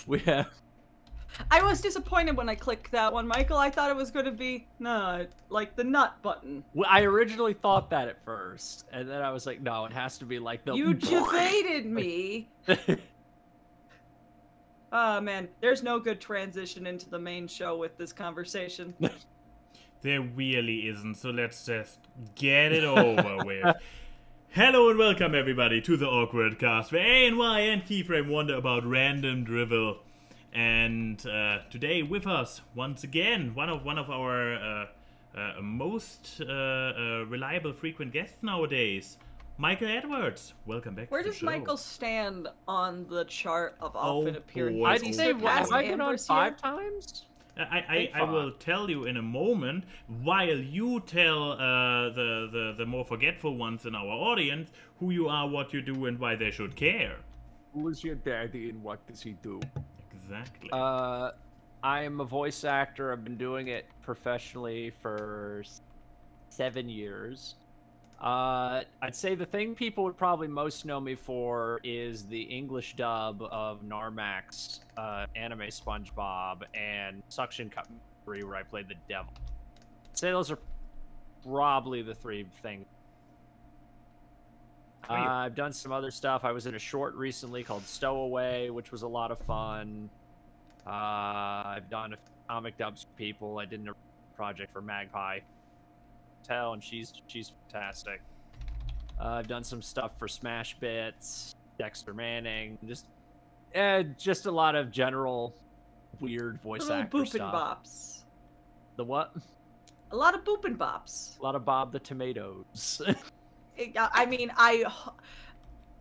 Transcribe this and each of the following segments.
We have... I was disappointed when I clicked that one, Michael. I thought it was going to be, no, like the nut button. Well, I originally thought that at first, and then I was like, no, it has to be like the... You debated me! Oh, man. There's no good transition into the main show with this conversation. There really isn't, so let's just get it over with. Hello and welcome everybody to the AWKWARDCast, where A and Y and Keyframe wonder about random drivel. And today with us, once again, one of our most reliable frequent guests nowadays, Michael Edwards. Welcome back Where to the does show. Michael stand on the chart of often appearing? boy, I'd say, have I been on 5 times? I will tell you in a moment, while you tell the more forgetful ones in our audience who you are, what you do, and why they should care. Who is your daddy and what does he do? Exactly. I am a voice actor. I've been doing it professionally for 7 years. I'd say the thing people would probably most know me for is the English dub of Narmak's anime SpongeBob and Suction Cup 3, where I played the devil. I'd say those are probably the 3 things. I've done some other stuff. I was in a short recently called Stowaway, which was a lot of fun. I've done comic dubs for people. I did a project for Magpie Tell, and she's fantastic. I've done some stuff for Smash Bits, Dexter Manning, just a lot of general weird voice actor boop stuff. and bops. The what? A lot of boop and bops. A lot of Bob the Tomatoes. I mean, I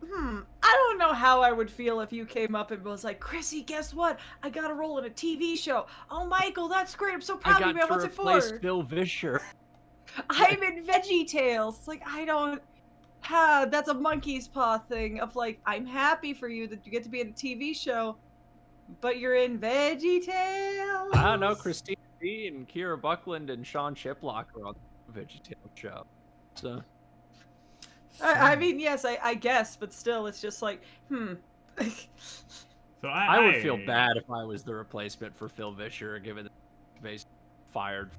don't know how I would feel if you came up and was like, Chrissy, guess what? I got a role in a TV show. Oh, Michael, that's great. I'm so proud of you, man. What's it for? Phil Vischer. I'm in VeggieTales. Like, I don't... that's a monkey's paw thing of like, I'm happy for you that you get to be in a TV show, but you're in VeggieTales. I don't know. Christine B. and Kira Buckland and Sean Chiplock are on the VeggieTales show. So... I mean, yes, I guess, but still, it's just like, So I would feel bad if I was the replacement for Phil Vischer, given that he's fired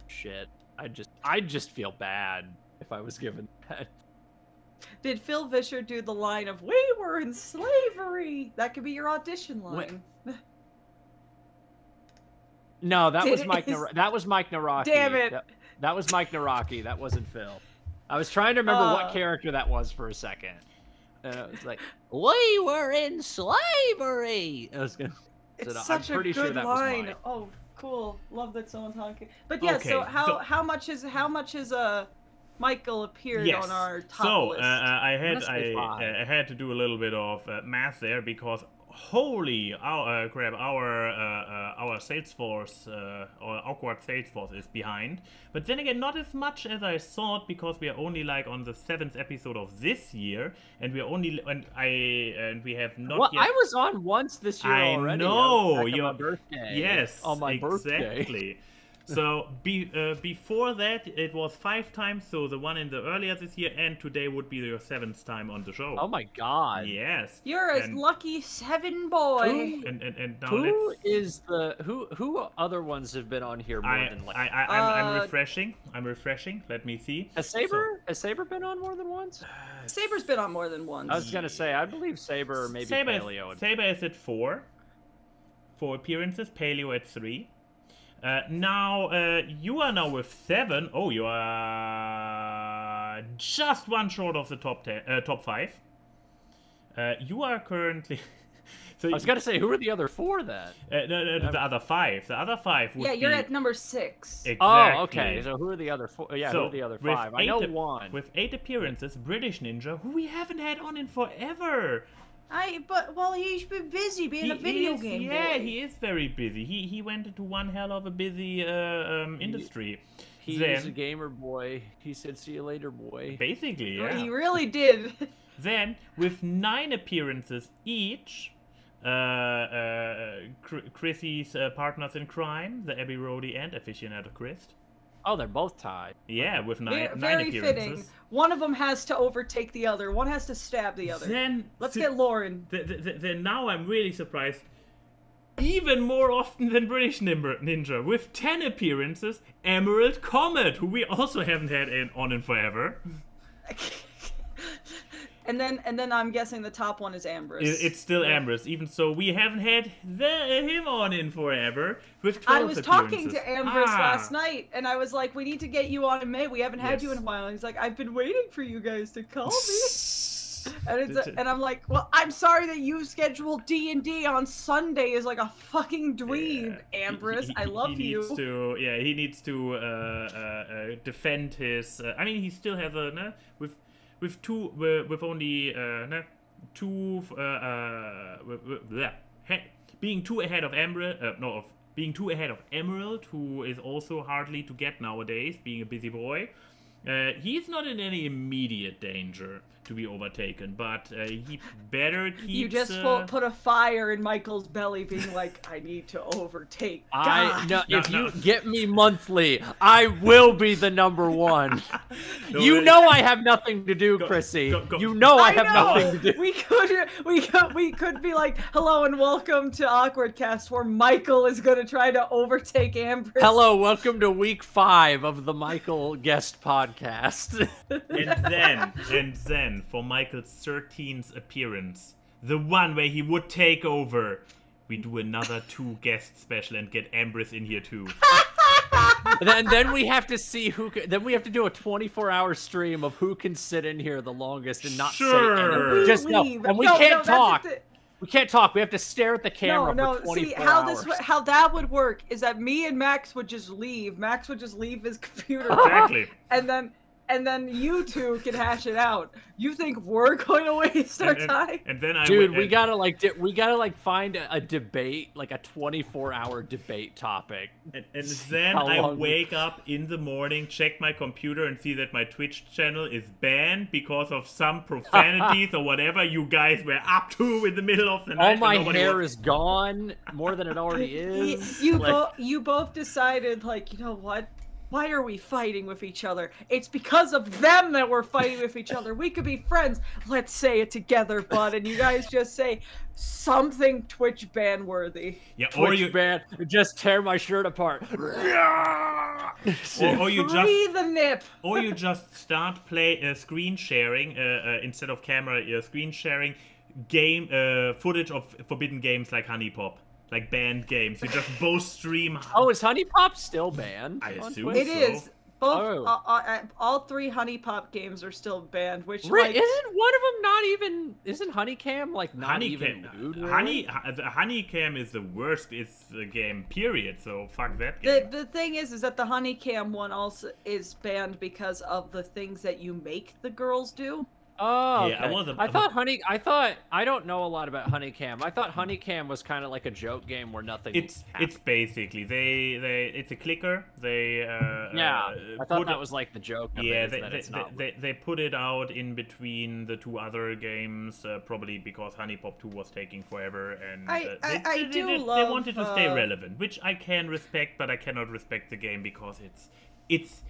shit. I'd just feel bad if I was given that. Did Phil Vischer do the line of "We were in slavery"? That could be your audition line. No, that was Mike. That was Mike Naraki. Damn it! That was Mike Naraki. That wasn't Phil. I was trying to remember what character that was for a second. And it was like, we were in slavery! I was gonna... It's such a good line. Oh, cool. Love that someone's honking. But yeah, Okay, so how much is Michael appeared on our top list? I had to do a little bit of math there because holy crap, our Salesforce, our awkward Salesforce is behind. But then again, not as much as I thought, because we are only like on the 7th episode of this year, and we are only and we have not yet. I was on once this year already. I know, your birthday. Yes, on my birthday. Exactly. So before that, it was 5 times. So the one in the earlier this year, and today would be your 7th time on the show. Oh my god! Yes, you're a lucky 7 boy. And now who other ones have been on here more than like? I'm refreshing. I'm refreshing. Let me see. Has Saber been on more than once? Saber's been on more than once. I was gonna say, I believe Saber, maybe Paleo. Saber is at 4 appearances. Paleo at 3. Now, you are now with 7. Oh, you are just one short of the top 5. You are currently... So I was going to say, who are the other 4 then? No, the other 5. The other 5 would be... Yeah, you're at number 6. Exactly. Oh, okay. So who are the other 4? Yeah, who are the other 5? I know 1. With 8 appearances, British Ninja, who we haven't had on in forever. Well, he's been busy being a video game boy. Yeah, he is very busy. He went into one hell of a busy industry. He's a gamer boy. He said, "See you later, boy." Basically, yeah. He really did. Then, with 9 appearances each, Chrissy's partners in crime, the Abbey Roadie and Aficionado Christ. Oh, they're both tied. Yeah, with nine Very appearances. fitting. One of them has to overtake the other. One has to stab the other. Then Let's get Lauren. Then now I'm really surprised. Even more often than British Ninja, with 10 appearances, Emerald Comet, who we also haven't had on in forever. And then I'm guessing the top one is Ambrose. It's still Ambrose, even so we haven't had him on in forever. With 12 I was talking appearances. to Ambrose last night, and I was like, "We need to get you on in May. We haven't had you in a while." And he's like, "I've been waiting for you guys to call me." And I'm like, "Well, I'm sorry that you scheduled D&D on Sunday is like a fucking dream, Ambrose. I love you." He needs to defend his. I mean, he still has a being two ahead of being two ahead of Emerald, who is also hardly to get nowadays, being a busy boy. He's not in any immediate danger to be overtaken, but he better keep. You just put a fire in Michael's belly, being like, "I need to overtake." If you get me monthly, I will be the #1. You know I have nothing to do, Chrissy. You know I have nothing to do. We could be like, "Hello and welcome to AWKWARDCast," where Michael is going to try to overtake Ambrose. Hello, welcome to week 5 of the Michael guest podcast. and then for Michael's 13th appearance, the one where he would take over, we do another 2 guest special and get Ambrose in here too. then we have to see who. Then we have to do a 24-hour stream of who can sit in here the longest and not say anything. Just no, and we can't talk. We can't talk. We have to stare at the camera for 24 hours. See, how that would work is that me and Max would just leave. Max would just leave his computer. Exactly. And then you two can hash it out. You think we're going to waste our time? And then we gotta find a debate, like a 24-hour debate topic. And then I wake up in the morning, check my computer, and see that my Twitch channel is banned because of some profanities or whatever you guys were up to in the middle of the night. All my hair is gone, more than it already is. You both decided, like, you know what? Why are we fighting with each other? It's because of them that we're fighting with each other. We could be friends. Let's say it together, bud. And you guys just say something Twitch ban worthy. Yeah, Twitch ban. Just tear my shirt apart. or you just free the nip. Or you just start screen sharing instead of camera. Screen sharing footage of forbidden games like Honey Pop. Like banned games. You just both stream. Oh, is Honey Pop still banned? I assume it so. is. Both, all 3 Honey Pop games are still banned. Which isn't one of them not even? Isn't Honeycam like not even? Honeycam is the worst. It's the game. Period. So fuck that game. The thing is that the Honeycam one also is banned because of the things that you make the girls do. Oh, okay. Yeah, I don't know a lot about Honeycam. I thought Honeycam was kind of like a joke game where nothing. It's basically it's a clicker. I thought that was like the joke. They put it out in between the 2 other games, probably because Honey Pop 2 was taking forever, and they wanted to stay relevant, which I can respect, but I cannot respect the game because it's.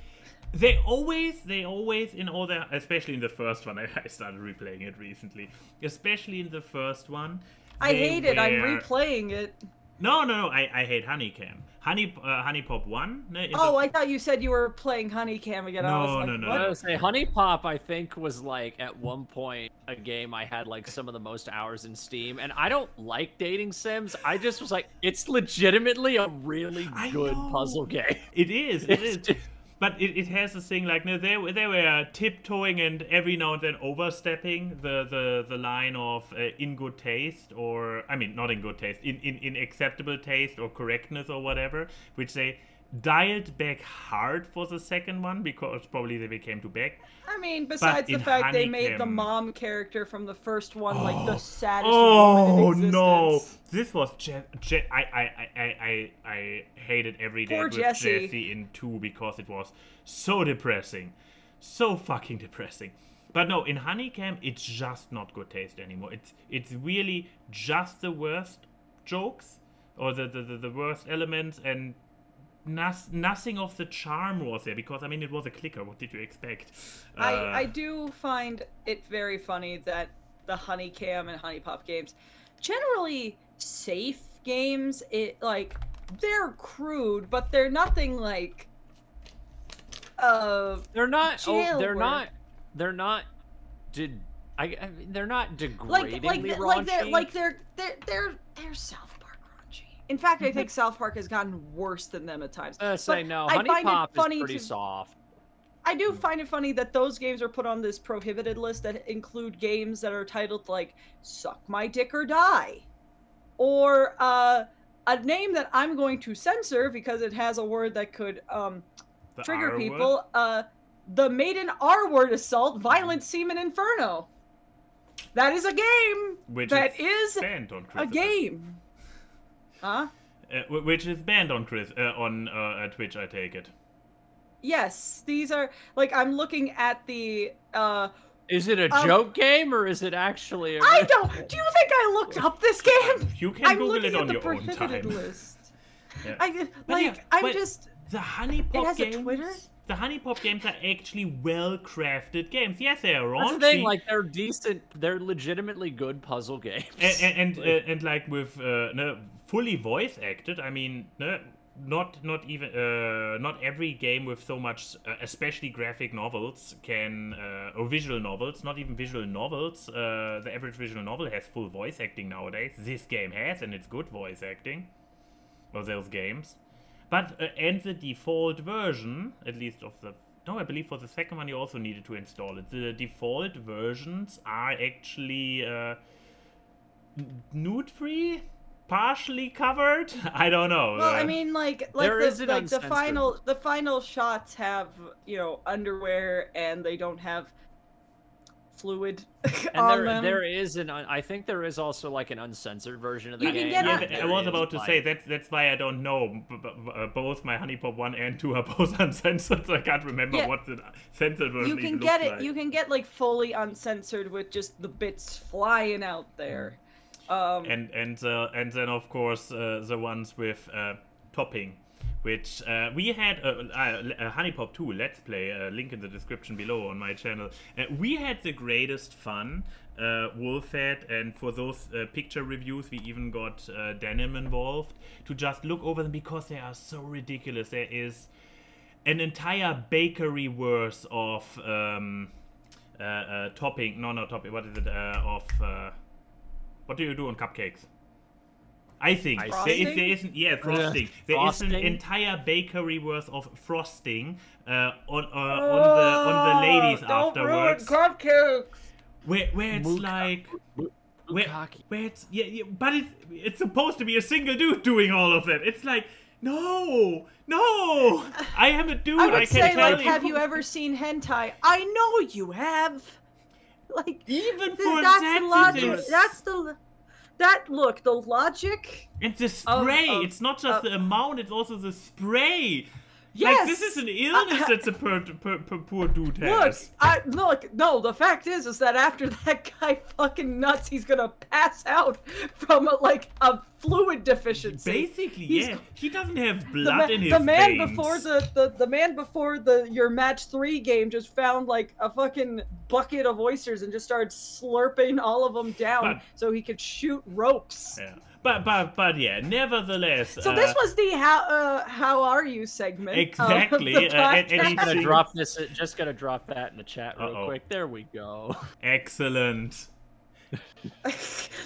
They always in all their, especially in the first one, I started replaying it recently, especially in the first one. I hate it, I'm replaying it. No, I hate Honeycam. Honey Pop 1? I thought you said you were playing Honeycam again. No. I was say Honey Pop, I think, was like at one point a game I had like some of the most hours in Steam, and I don't like dating sims. I just was like, it's legitimately a really good puzzle game. It is. But it has this thing like, no, they were tiptoeing and every now and then overstepping the line of in good taste, or I mean not in good taste, in acceptable taste or correctness or whatever, which they dialed back hard for the second one because probably they became too big. I mean, besides the fact they made the mom character from the first one like the saddest woman in existence. No, this was I hated every day with Jessie in 2 because it was so depressing, so fucking depressing. But no, in Honeycam it's just not good taste anymore. It's really just the worst jokes or the worst elements, and nothing of the charm was there, because I mean it was a clicker. What did you expect? I do find it very funny that the Honeycam and Honeypop games, generally safe games, they're crude, but they're nothing like they're not jailware. they're not they're not degradingly raunchy. They're South Park raunchy. In fact, I think South Park has gotten worse than them at times. Say no. I find it Honeypop is funny pretty soft. I do find it funny that those games are put on this prohibited list that include games that are titled like "Suck My Dick or Die," or a name that I'm going to censor because it has a word that could trigger people. The Maiden R-Word Assault Violent Semen Inferno. That is a game. That is banned on a game. Huh? Which is banned on Twitch, I take it. Yes, these are I'm looking at the. Is it a joke game or is it actually? I don't. Do you think I looked up this game? You can Google it on your own time. List. Yeah. I'm just. The Honeypop it has games. A Twitter? The Honeypop games are actually well-crafted games. Yes, they are raunchy. That's the thing, like they're decent. They're legitimately good puzzle games. And like with fully voice acted. I mean, not every game with so much, especially graphic novels, can or visual novels. Not even visual novels. The average visual novel has full voice acting nowadays. This game has, and it's good voice acting. Of those games. But, and the default version, at least of the... No, I believe for the second one you also needed to install it. The default versions are actually nude-free? Partially covered? I don't know. Well, I mean, the final shots have, underwear and they don't have fluid on them. There is I think there is also like an uncensored version of the game. I was about to say that's why I don't know. Both my Honeypop 1 and 2 are both uncensored, so I can't remember what the censored version You can get like fully uncensored with just the bits flying out there. And then of course the ones with topping. Which we had a Honeypop 2 Let's Play, link in the description below on my channel. We had the greatest fun, Wolfhead, and for those picture reviews we even got Denim involved to just look over them because they are so ridiculous. There is an entire bakery worth of topping, not topping, what is it, what do you do on cupcakes? I think frosting? there isn't. Yeah, frosting. There is an entire bakery worth of frosting on the ladies afterwards. Cupcakes. Where it's like where it's but it's supposed to be a single dude doing all of that. It's like no, I am a dude. I can tell you. Have you ever seen hentai? I know you have. Like even for the logic. Look, the logic. And the spray. It's not just the amount, it's also the spray. Yes. Like, this is an illness that the poor dude has. No, the fact is that after that guy fucking nuts, he's gonna pass out from a fluid deficiency. Basically, he doesn't have blood in his veins. The man before your match 3 game just found like a fucking bucket of oysters and just started slurping all of them down so he could shoot ropes. Yeah. But yeah, nevertheless. So this was the how are you segment. Exactly. Just gonna drop that in the chat real quick. There we go. Excellent.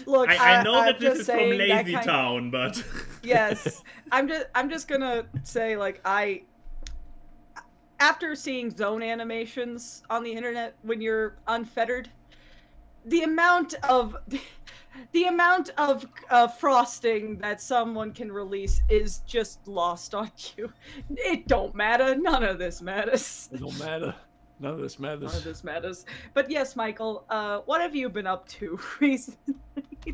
Look, I know that this is from Lazy Town, but yes, I'm just gonna say after seeing zone animations on the internet when you're unfettered, the amount of frosting that someone can release is just lost on you. It don't matter. None of this matters. It don't matter. None of this matters. None of this matters. But yes, Michael, what have you been up to recently?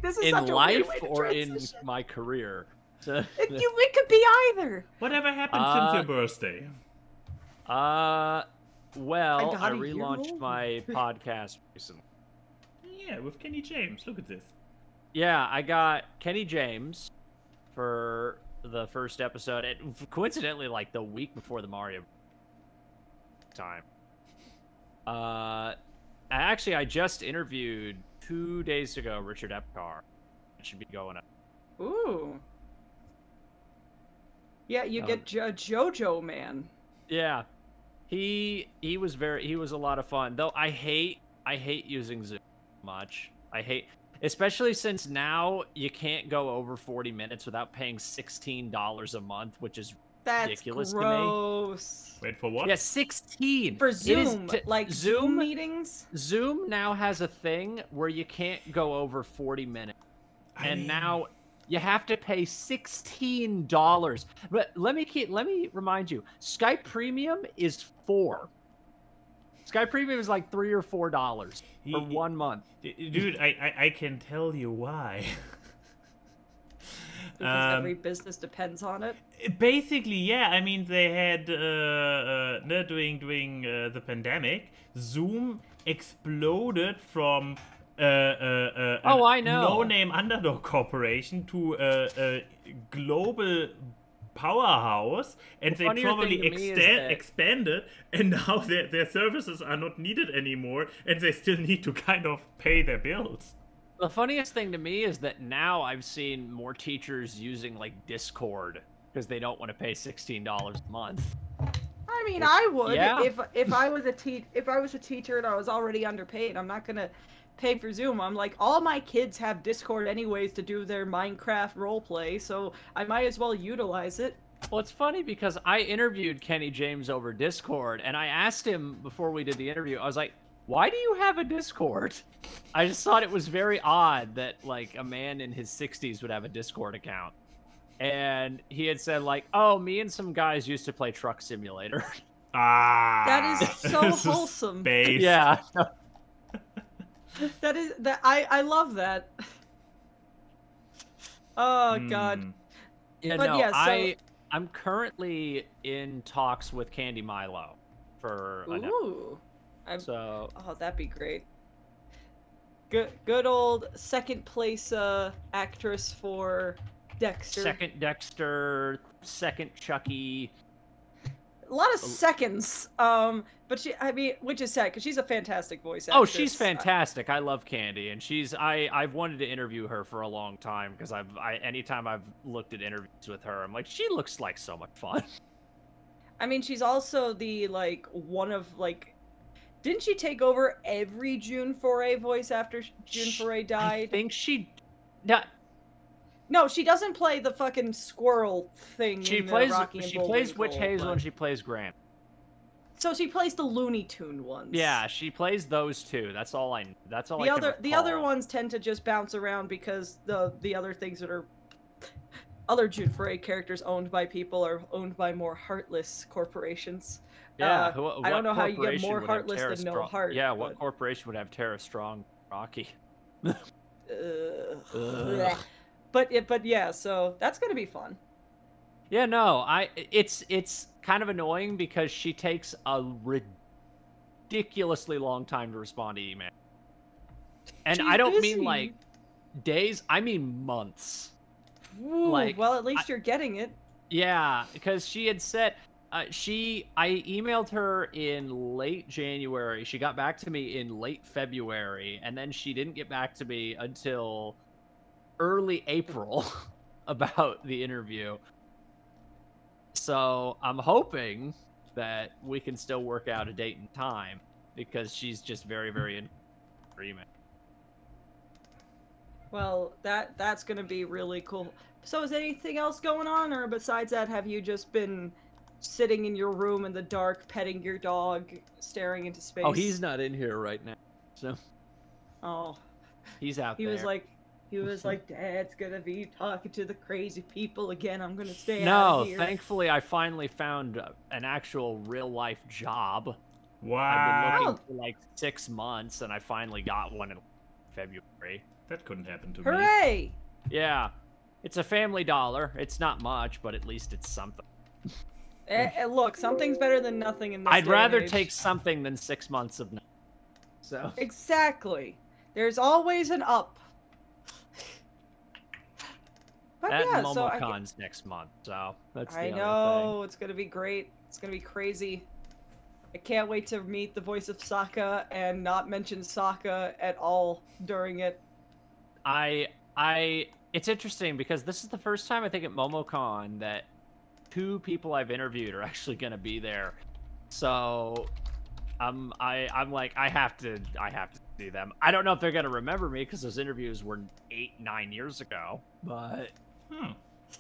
This is in life or in my career? It could be either. Whatever happened since your birthday? Well, I relaunched my podcast recently. Yeah, with Kenny James. Look at this. Yeah, I got Kenny James for the first episode. Coincidentally, like the week before the Mario time. I just interviewed 2 days ago Richard Epcar. It should be going up. Ooh. Yeah, you get JoJo Man. Yeah, he was a lot of fun. Though I hate using Zoom much. Especially since now you can't go over 40 minutes without paying $16 a month, which is ridiculous gross. to me. Wait, for what? Yeah, 16 for Zoom, like Zoom meetings. Zoom now has a thing where you can't go over 40 minutes, and now you have to pay $16. But let me remind you, Skype Premium is $4. Skype Premium is like $3 or $4 for 1 month. Dude, I can tell you why. Because every business depends on it. Basically, yeah. I mean, they had during the pandemic, Zoom exploded from I know, no-name underdog corporation to a global powerhouse, and they probably expanded, and now their services are not needed anymore, and they still need to kind of pay their bills. The funniest thing to me is that now I've seen more teachers using like Discord because they don't want to pay $16 a month. I mean, I would if I was a teacher and I was already underpaid. I'm not gonna pay for Zoom. I'm like, all my kids have Discord anyways to do their Minecraft roleplay, so I might as well utilize it. Well, it's funny because I interviewed Kenny James over Discord, and I asked him before we did the interview, I was like, why do you have a Discord? I just thought it was very odd that, like, a man in his 60s would have a Discord account. And he had said, like, oh, me and some guys used to play Truck Simulator. That is so wholesome. Based. Yeah. I love that. Oh, God. Yeah, but no, yeah, I'm currently in talks with Candy Milo for a oh, that'd be great. Good old second place actress for Dexter. Second Dexter, second Chucky. A lot of seconds. But I mean, which is sad because she's a fantastic voice actress. Oh, she's fantastic. I love Candy, and I've wanted to interview her for a long time because anytime I've looked at interviews with her, I'm like, she looks like so much fun. I mean, she's also one of didn't she take over every June Foray voice after June Foray died? I think she... No, she doesn't play the fucking squirrel thing in the Rocky and Bullwinkle. She plays Witch Hazel and she plays Grant. So she plays the Looney Tune ones. Yeah, she plays those two. That's all I can The other ones tend to just bounce around because the other things that are other June Foray characters owned by people are owned by more heartless corporations. Yeah, I don't know how you get more heartless than no heart. Yeah, what corporation would have Tara Strong, Rocky? But yeah, so that's gonna be fun. Yeah, no, it's kind of annoying because she takes a ridiculously long time to respond to email, and She's I don't busy. mean like days, I mean months. Ooh, well, at least you're getting it. Yeah, because she had said. I emailed her in late January. She got back to me in late February, and then she didn't get back to me until early April about the interview. So I'm hoping that we can still work out a date and time because she's just very, very in agreement. Well, that's gonna be really cool. So is anything else going on, or besides that, have you just been sitting in your room in the dark, petting your dog, staring into space? Oh, he's not in here right now. So. Oh. He's out there. He was like, Dad's gonna be talking to the crazy people again. I'm gonna stay out of here. No, thankfully I finally found an actual real-life job. Wow. I've been looking for like 6 months, and I finally got one in February. That couldn't happen to me. Hooray! Yeah. It's a Family Dollar. It's not much, but at least it's something. Look, something's better than nothing in this I'd day rather and age. take something than 6 months of nothing. So. Exactly. There's always an up. But That yeah, and so MomoCon's next month, so that's the I other know it's gonna be great. It's gonna be crazy. I can't wait to meet the voice of Sokka and not mention Sokka at all during it. It's interesting because this is the first time I think at MomoCon that 2 people I've interviewed are actually going to be there. So I'm like I have to see them. I don't know if they're going to remember me because those interviews were 8-9 years ago, but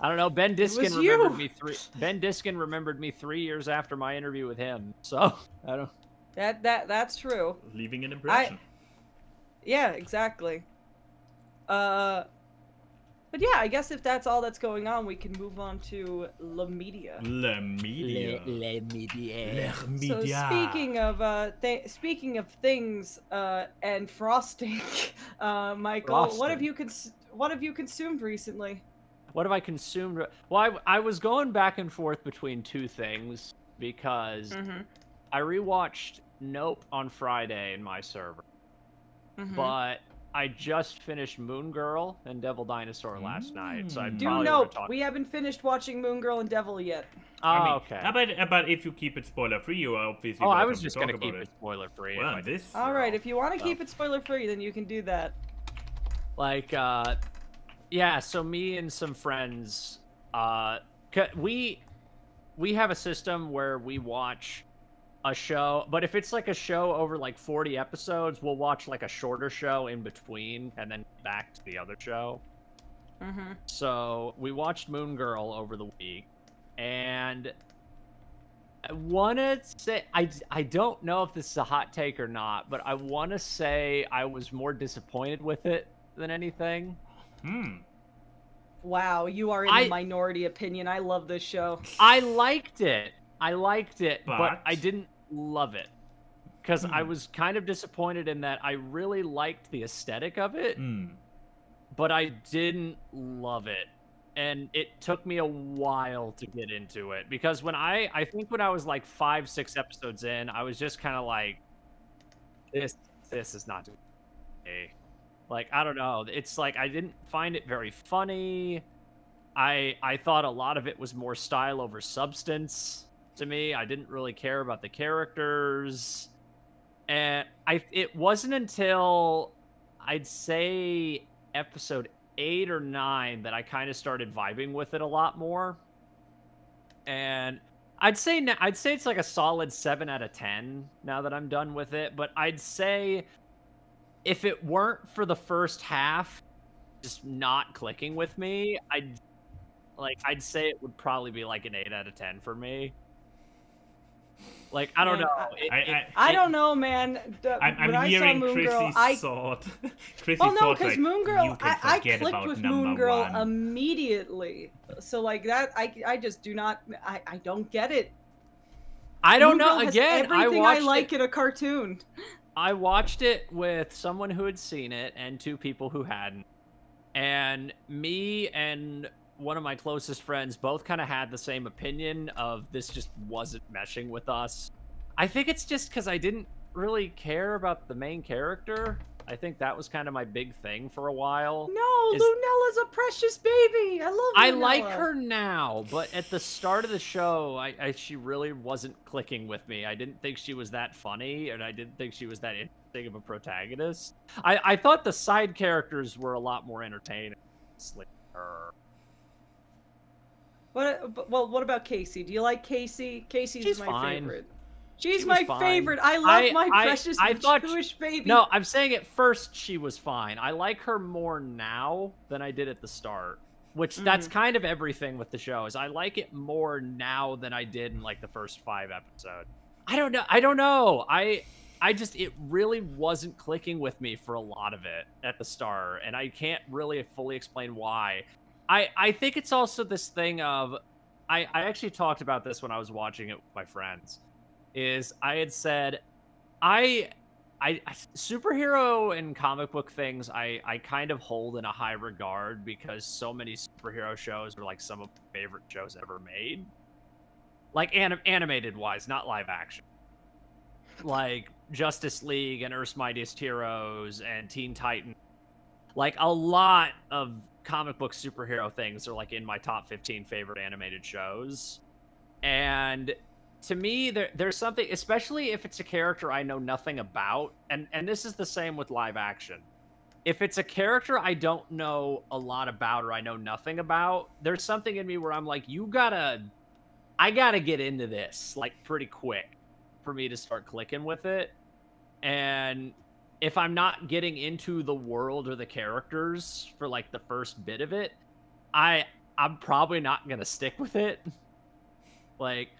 I don't know. Ben Diskin remembered me 3 years after my interview with him. So I don't. That's true. Leaving an impression. Yeah, exactly. But yeah, I guess if that's all that's going on, we can move on to La Media. La Media. La Media. So speaking of things and frosting, Michael, what have you consumed recently? What have I consumed? Well, I was going back and forth between 2 things because I rewatched Nope on Friday in my server, but I just finished Moon Girl and Devil Dinosaur last night, so I probably Nope. We haven't finished watching Moon Girl and Devil yet. Oh, okay. How about if you keep it spoiler free, you are obviously. Oh, I was just gonna keep it spoiler free. Well, all right, if you want to keep it spoiler free, then you can do that. Like, yeah. So me and some friends, we have a system where we watch a show, but if it's like a show over like 40 episodes, we'll watch like a shorter show in between and then back to the other show. So we watched Moon Girl over the week, and I want to say I don't know if this is a hot take or not, but I want to say I was more disappointed with it than anything. Wow, you are in the minority opinion. I love this show. I liked it, but I didn't love it. Because I was kind of disappointed in that I really liked the aesthetic of it, but I didn't love it. And it took me a while to get into it. Because when I think when I was like 5-6 episodes in, I was just kind of like, this is not doing me. Like, I don't know. It's like I didn't find it very funny. I thought a lot of it was more style over substance to me. I didn't really care about the characters. And it wasn't until I'd say episode 8 or 9 that I kind of started vibing with it a lot more. And I'd say it's like a solid 7 out of 10 now that I'm done with it. But I'd say if it weren't for the first half just not clicking with me, I'd say it would probably be like an 8 out of 10 for me. Like, I don't know. I don't know, man. I'm hearing Chrissy's thought. Well, no, because Moon Girl, I clicked with Moon Girl immediately. So, like, that, I just do not, I don't get it. I don't know. Again, everything I like in a cartoon. I watched it with someone who had seen it and 2 people who hadn't. And me and one of my closest friends both kind of had the same opinion of this just wasn't meshing with us. I think it's just because I didn't really care about the main character. I think that was kind of my big thing for a while. No, Lunella's a precious baby. I love Lunella. I like her now, but at the start of the show, she really wasn't clicking with me. I didn't think she was that funny, and I didn't think she was that interesting of a protagonist. I thought the side characters were a lot more entertaining. Like her. What about Casey? Do you like Casey? She's my favorite. She's my favorite. I love my precious Jewish baby. No, I'm saying at first she was fine. I like her more now than I did at the start. Which that's kind of everything with the show. Is I like it more now than I did in like the first 5 episodes. I don't know. I just, it really wasn't clicking with me for a lot of it at the start, and I can't really fully explain why. I think it's also this thing of, I actually talked about this when I was watching it with my friends, is I had said, superhero and comic book things, I kind of hold in a high regard because so many superhero shows are like some of my favorite shows ever made. Like animated wise, not live action. Like Justice League and Earth's Mightiest Heroes and Teen Titans. Like a lot of comic book superhero things are like in my top 15 favorite animated shows. And to me, there's something, especially if it's a character I know nothing about, and this is the same with live action. If it's a character I don't know a lot about or I know nothing about, there's something in me where I'm like, I gotta get into this like pretty quick for me to start clicking with it. And if I'm not getting into the world or the characters for like the first bit of it, I'm probably not gonna stick with it. Like,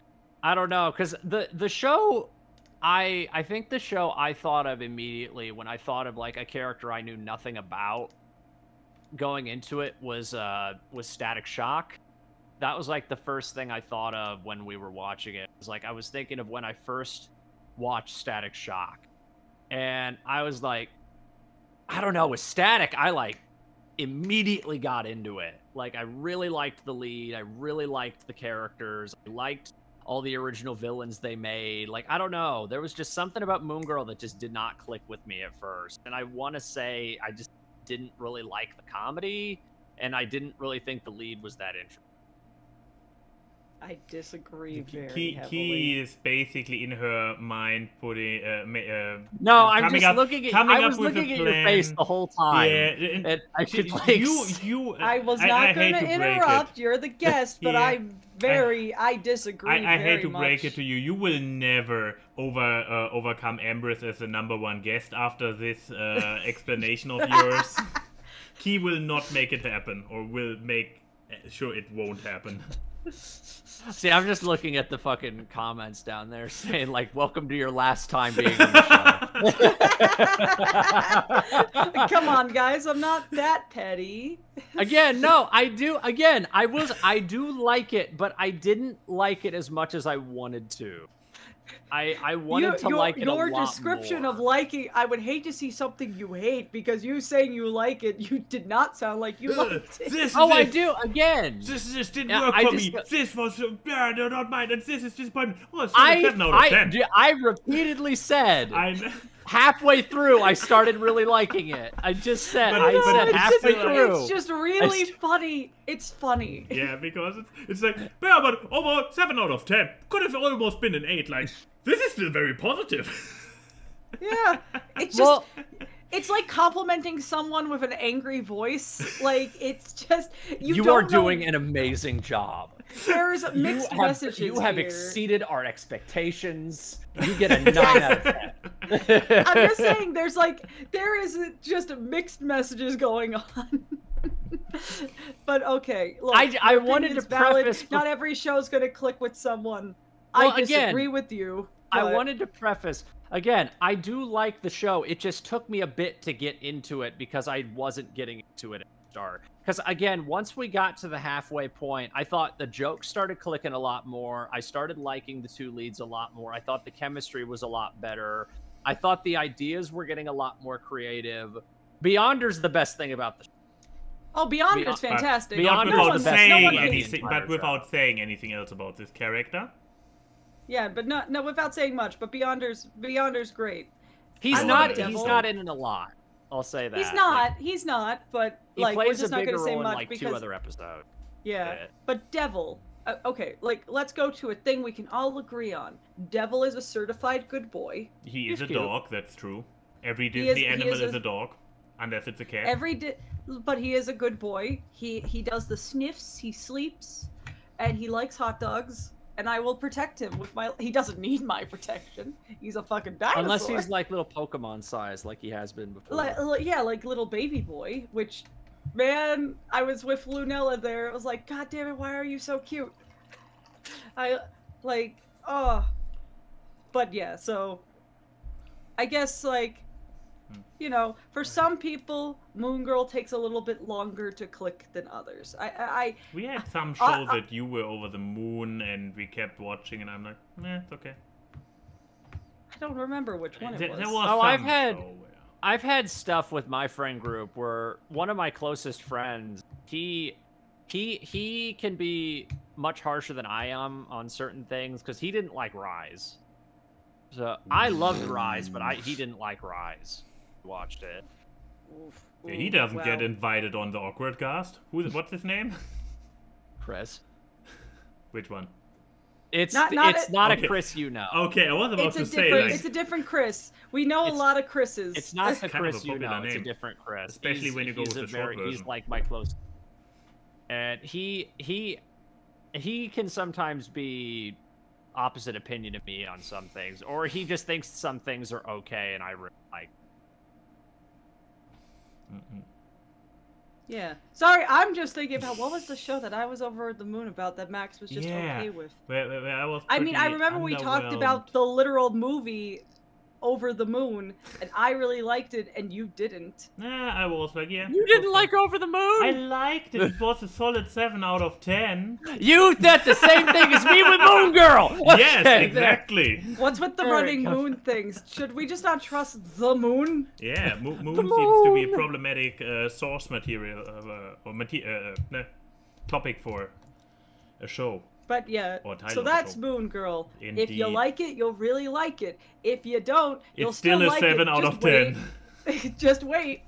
I don't know, because the show, I think the show I thought of immediately when I thought of like a character I knew nothing about going into it was Static Shock. That was like the first thing I thought of when we were watching it. It was like I was thinking of when I first watched Static Shock, and I was like, I don't know, with Static, I like immediately got into it. Like, I really liked the lead, I really liked the characters, I liked all the original villains they made. Like, I don't know, there was just something about Moon Girl that just did not click with me at first. And I want to say I just didn't really like the comedy, and I didn't really think the lead was that interesting. I disagree very heavily. Key is basically in her mind putting. No, I'm just up, looking at. coming I was up with looking a at your plan. face the whole time. Yeah, and I should like. I was not going to interrupt. You're the guest, but I disagree. I hate to much. break it to you. You will never overcome Ambrose as the #1 guest after this explanation of yours. Key will not make it happen, or will make sure it won't happen. See, I'm just looking at the fucking comments down there saying, like, welcome to your last time being on the show. Come on, guys. I'm not that petty. Again, no, I do. Again, I do like it, but I didn't like it as much as I wanted to. I wanted to like it a lot more. Your description of liking, I would hate to see something you hate, because you saying you like it, you did not sound like you liked it. I do, again. This just didn't work for me. This was, no, not mine, and this is disappointment. Oh, it's 7 out of 10. I repeatedly said, halfway through, I started really liking it. I just said, halfway through. It's just really funny. It's funny. Yeah, because it's like, yeah, but almost 7 out of 10. Could have almost been an 8. Like, this is still very positive. Yeah, it's just, it's like complimenting someone with an angry voice. Like, it's just, you are doing an amazing job. There's mixed messages You have here. exceeded our expectations. You get a 9 out of 10. I'm just saying, there is just mixed messages going on. But okay, look, I wanted to preface. Not every show's gonna click with someone. Well, I disagree with you. But... I wanted to preface, again, I do like the show. It just took me a bit to get into it because I wasn't getting into it at the start. Because, again, once we got to the halfway point, I thought the jokes started clicking a lot more. I started liking the two leads a lot more. I thought the chemistry was a lot better. I thought the ideas were getting a lot more creative. Beyonder's the best thing about the show. Oh, Beyonder's fantastic. But without saying anything else about this character. Yeah, but no, without saying much. But Beyonder's great. He's not in it a lot. I'll say that. He's not. But he like, plays we're just a not bigger going to say role much in like because 2 other episodes. Yeah, but Devil. Okay, like, let's go to a thing we can all agree on. Devil is a certified good boy. He is a dog. That's true. Every Disney animal is a dog, unless it's a cat. But he is a good boy. He does the sniffs. He sleeps, and he likes hot dogs. And I will protect him with my. He doesn't need my protection. He's a fucking dinosaur. Unless he's like little Pokemon size, like he has been before. Like little baby boy. Which, man, I was with Lunella there. It was like, God damn it, why are you so cute? But yeah. So, I guess like, you know, for some people, Moon Girl takes a little bit longer to click than others. We had some shows that you were over the moon and we kept watching, and I'm like, it's okay. I don't remember which one it was. I've had stuff with my friend group where one of my closest friends, he can be much harsher than I am on certain things because he didn't like Rise. So I loved Rise, but he didn't like Rise. Watched it. Oof. Yeah, he doesn't Wow. get invited on the awkward cast. What's his name? Chris. Which one? It's Not Okay. a Chris you know. Okay, I was about It's a to say different. like It's a different Chris. We know a lot of Chris's. It's not the kind of a Chris you popular know. It's a name. different Chris. Especially when you go he's with the short He's version. like my close. And he can sometimes be opposite opinion of me on some things, or he just thinks some things are okay, and I really like. Yeah. Sorry, I'm just thinking about what was the show that I was over the moon about that Max was just Yeah. okay with. Where I was. I mean, I pretty remember we talked underwhelmed. about the literal movie Over the Moon, and I really liked it, and you didn't. Nah, I was like, yeah. You didn't like Over the Moon? I liked it. It was a solid 7 out of 10. You did the same thing as me with Moon Girl. Yes, Okay, exactly. What's with the There it running goes. moon things? Should we just not trust the moon? Yeah, moon seems to be a problematic source material topic for a show. But yeah, Or title so of the that's show. Moon Girl. If you Indeed. like it, you'll really like it. If you don't, you'll It's still a like 7 it. out Just of 10. wait. Just wait.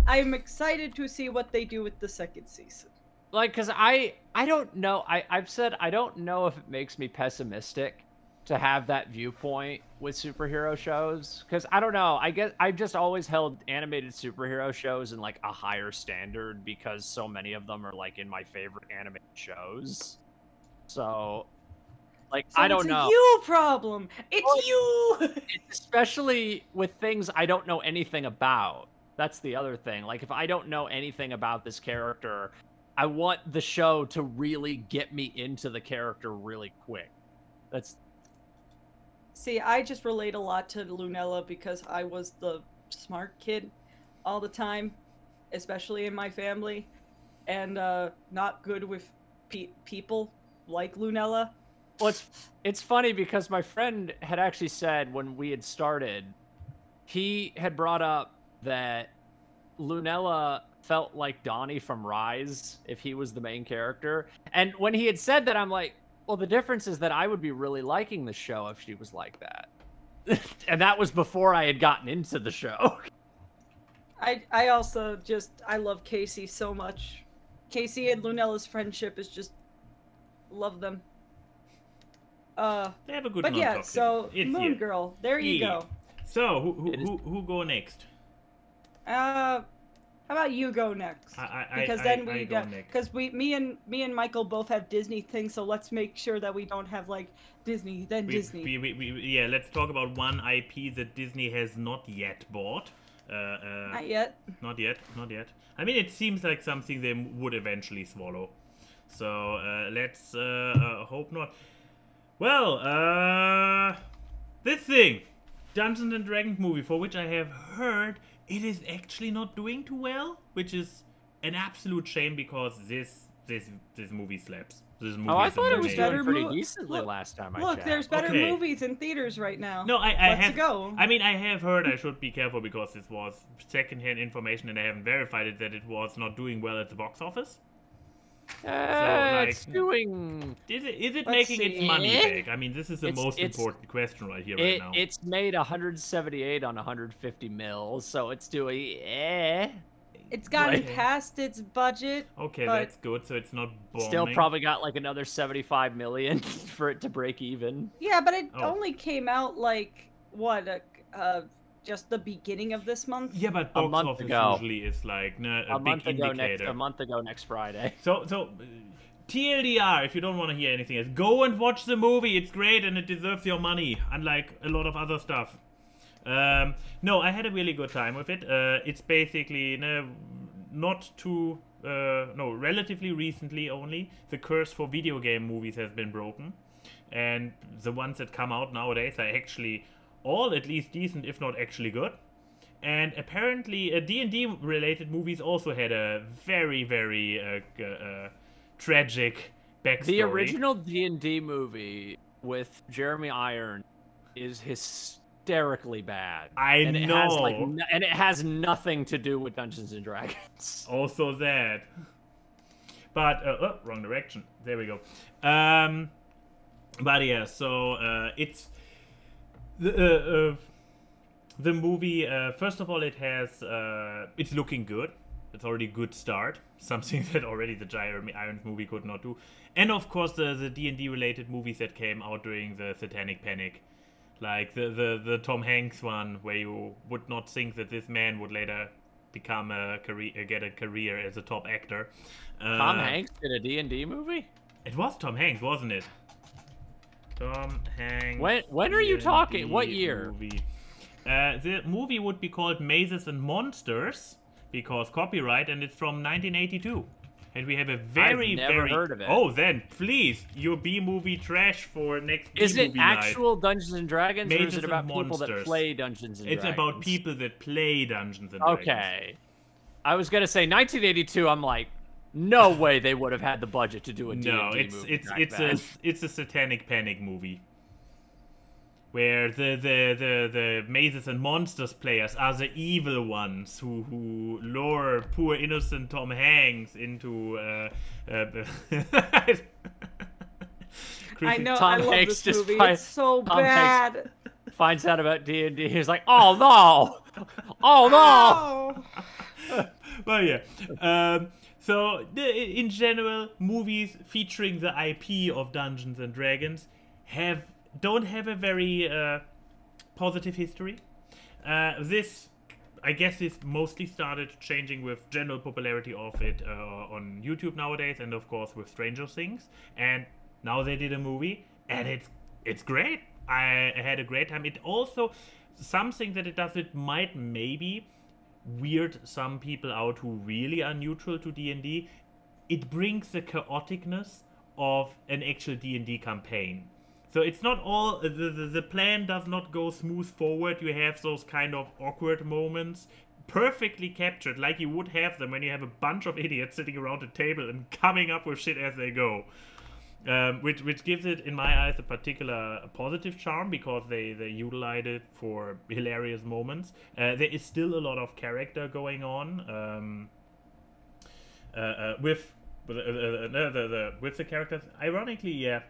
I'm excited to see what they do with the second season. Like, cause I don't know. I've said I don't know if it makes me pessimistic to have that viewpoint with superhero shows. Cause I don't know. I guess I've just always held animated superhero shows in like a higher standard because so many of them are like in my favorite animated shows. So, like, So I don't it's know. a you problem. It's you. Especially with things I don't know anything about. That's the other thing. Like, if I don't know anything about this character, I want the show to really get me into the character really quick. That's See, I just relate a lot to Lunella because I was the smart kid all the time, especially in my family, and not good with people like Lunella. well, it's funny because my friend had actually said when we had started, he had brought up that Lunella felt like Donnie from Rise if he was the main character. And when he had said that, I'm like, well, the difference is that I would be really liking the show if she was like that. And that was before I had gotten into the show. I also just, I love Casey so much. Casey and Lunella's friendship is just, love them. They have a good But yeah, non-toxic. so It's Moon here. Girl, there you Yeah. go. So, who go next? How about you go next? Because then we go next. because me and Michael both have Disney things, so let's make sure that we don't have like Disney then Disney. Yeah, let's talk about one IP that Disney has not yet bought. Not yet. Not yet. I mean, it seems like something they would eventually swallow. So, let's hope not. Well, this thing, Dungeons and Dragons movie, for which I have heard it is actually not doing too well, which is an absolute shame because this movie slaps. This movie I is thought it was amazing. better doing pretty mo- decently Look- last time I Look, checked. there's better Okay. movies in theaters right now. No, I Let's have. go. I mean, I have heard. I should be careful because this was secondhand information, and I haven't verified it that it was not doing well at the box office. It's doing... Is it Let's making its see. money back? I mean, this is the It's- most it's- important question right here, right now. It's made 178 on 150 mils, so it's doing It's gotten Right. past its budget. Okay, but- that's good. So it's not bombing. Still probably got like another 75 million for it to break even. Yeah, but it Oh. only came out like what, just the beginning of this month. Yeah, but A box month office ago. usually is like a A big month ago indicator. next Friday. So TLDR, if you don't want to hear anything else, go and watch the movie. It's great and it deserves your money, unlike a lot of other stuff. No, I had a really good time with it. It's basically relatively recently only, the curse for video game movies has been broken. And the ones that come out nowadays are actually all at least decent, if not actually good. And apparently, D&D related movies also had a very, very tragic backstory. The original D&D movie with Jeremy Irons is hysterically bad. I know. And it has nothing to do with Dungeons and Dragons. Also that. But, wrong direction. There we go. But yeah, so, it's... The movie, first of all, it's looking good. It's already a good start. Something that already the Jeremy Irons movie could not do. And of course the D&D related movies that came out during the Satanic Panic. Like the Tom Hanks one, where you would not think that this man would later become get a career as a top actor. Tom Hanks did a D&D movie? It was Tom Hanks, wasn't it? Tom Hanks. When are you talking? What year? Movie. The movie would be called Mazes and Monsters, because copyright, and it's from 1982. And we have a very, I've never heard of it. Oh, then please, your B-movie trash for next B-movie Is it night. actual Dungeons and Dragons, Mazes or is it about and people that Monsters. play Dungeons and Dragons? It's about people that play Dungeons and Dragons. Okay. I was gonna say 1982. I'm like, no way they would have had the budget to do a D&D movie. It's a Satanic Panic movie. Where the Mazes and Monsters players are the evil ones who lure poor innocent Tom Hanks into I know, Tom I love Hanks this just movie. finds- It's so Tom Hanks- bad. Finds out about D&D. He's like, oh no, oh no. Oh. Well, yeah. So in general, movies featuring the IP of Dungeons and Dragons don't have a very positive history. This mostly started changing with general popularity of it on YouTube nowadays, and of course with Stranger Things. And now they did a movie, and it's great. I had a great time. It also, something that it does, it might maybe weird some people out who really are neutral to D&D. It brings the chaoticness of an actual D&D campaign. So it's not all, the plan does not go smooth forward. You have those kind of awkward moments perfectly captured, like you would have them when you have a bunch of idiots sitting around a table and coming up with shit as they go. Which gives it, in my eyes, a particular positive charm, because they utilize it for hilarious moments. There is still a lot of character going on with the characters. Ironically, yeah.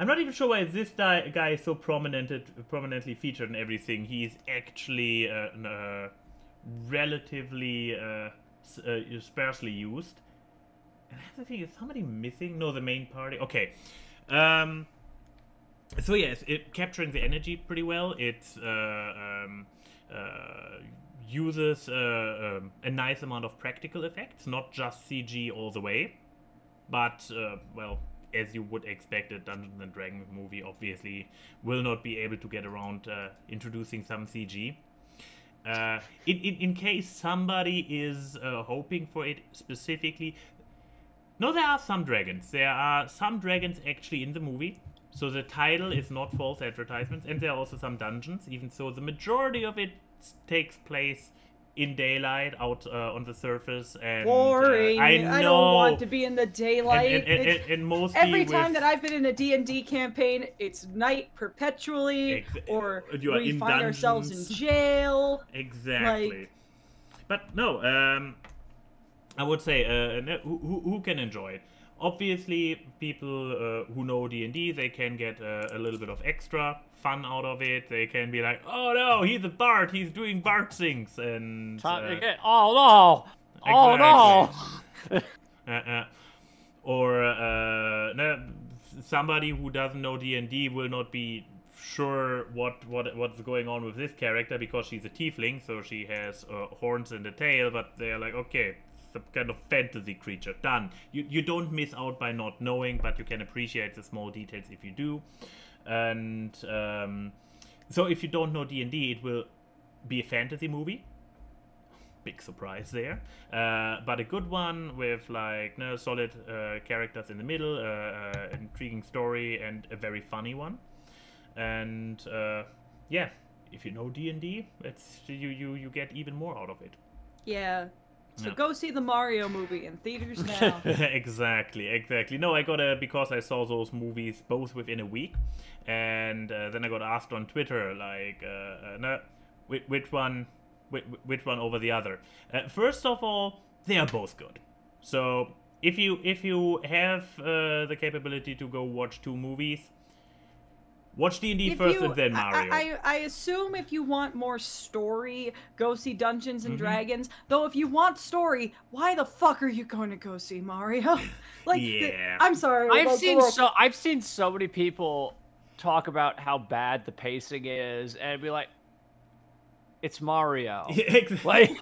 I'm not even sure why this guy is so prominently featured in everything. He's actually relatively sparsely used. And the thing is, somebody missing? No, the main party. Okay. So yes, capturing the energy pretty well. It uses a nice amount of practical effects, not just CG all the way, but well, as you would expect, a Dungeons and Dragons movie obviously will not be able to get around introducing some CG. In case somebody is hoping for it specifically, no, there are some dragons. There are some dragons actually in the movie, so the title is not false advertisements, and there are also some dungeons, even so the majority of it takes place in daylight, out on the surface. And Boring. I know. I don't want to be in the daylight. And mostly every time that I've been in a D&D campaign, it's night perpetually, or you are we in find ourselves in jail. Exactly. Like, but no, I would say who can enjoy it. Obviously, people who know D&D, they can get a little bit of extra fun out of it. They can be like, oh no, he's a bard, he's doing bard things, and oh no, or no, somebody who doesn't know D&D will not be sure what's going on with this character, because she's a tiefling, so she has horns and a tail, but they're like, okay, some kind of fantasy creature. Done. You don't miss out by not knowing, but you can appreciate the small details if you do. And so if you don't know D&D, it will be a fantasy movie. Big surprise there. But a good one with like solid characters in the middle, intriguing story, and a very funny one. And yeah, if you know D&D, it's you get even more out of it. yeah. So go see the Mario movie in theaters now. Exactly. No, I got because I saw those movies both within a week, and then I got asked on Twitter like, no, which one over the other. First of all, they are both good. So if you have the capability to go watch two movies, Watch D&D first and then Mario. I assume if you want more story, go see Dungeons and Dragons. Though if you want story, why the fuck are you going to go see Mario? Like, yeah. I'm sorry. I've seen so many people talk about how bad the pacing is, and be like, it's Mario. Like,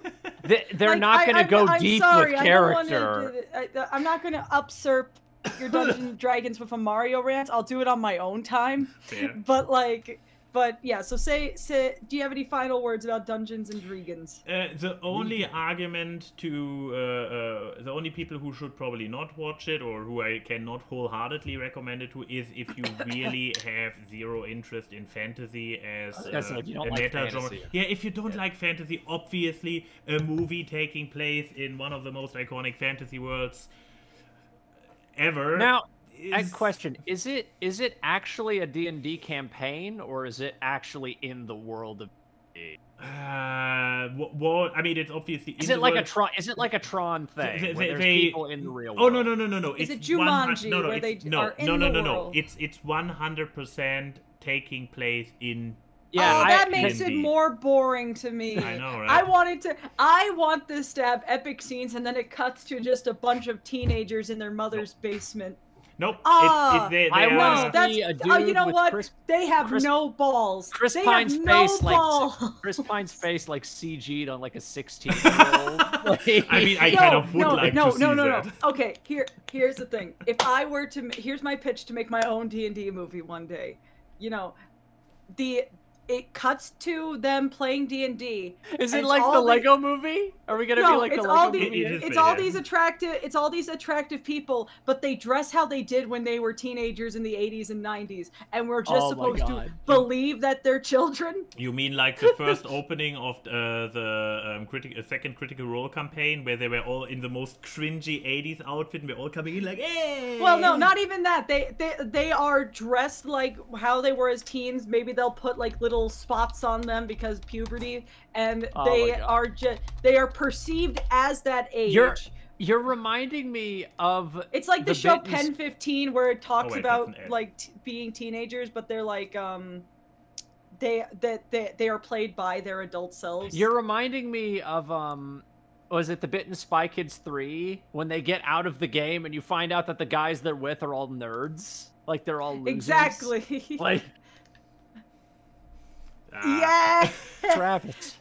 they're not going to go deep with character. I'm not going to usurp your Dungeons and Dragons with a Mario rant. I'll do it on my own time. Fair. But yeah, so say, do you have any final words about Dungeons and Dragons? The only argument to, the only people who should probably not watch it, or who I cannot wholeheartedly recommend it to, is if you really have zero interest in fantasy as a meta genre. Yeah, if you don't like fantasy, obviously a movie taking place in one of the most iconic fantasy worlds ever. Now, question: is it actually a D&D campaign, or is it actually in the world of D&D? Well, I mean, it's obviously. Is it like a Tron? Is it like a Tron thing where there's people in the real world? Oh no! Is it Jumanji where they are in the world? It's 100% taking place in. Yeah, that makes it more boring to me. I know, right? I want this to have epic scenes, and then it cuts to just a bunch of teenagers in their mother's basement. Nope. You know what? They have no balls. Chris Pine's face like CG'd on like a 16-year-old. I mean, I kind of would like to see that. Okay, here's the thing. If I were to, here's my pitch to make my own D&D movie one day. You know, it cuts to them playing D&D. Is it like the Lego movie? Are we gonna be like the Lego movie? It's all these attractive people, but they dress how they did when they were teenagers in the 80s and 90s, and we're just supposed to believe that they're children. You mean like the first opening of the second Critical Role campaign, where they were all in the most cringy 80s outfit, and we're all coming in like, hey! Well, no, not even that. They are dressed like how they were as teens. Maybe they'll put like little spots on them because puberty, and they are perceived as that age. You're reminding me of it's like the show Pen 15, where it talks about like being teenagers, but they're like they are played by their adult selves. You're reminding me of was it the bit in Spy Kids 3 when they get out of the game and you find out that the guys they're with are all nerds, like they're all losers. Exactly. Like. Yeah, Travis.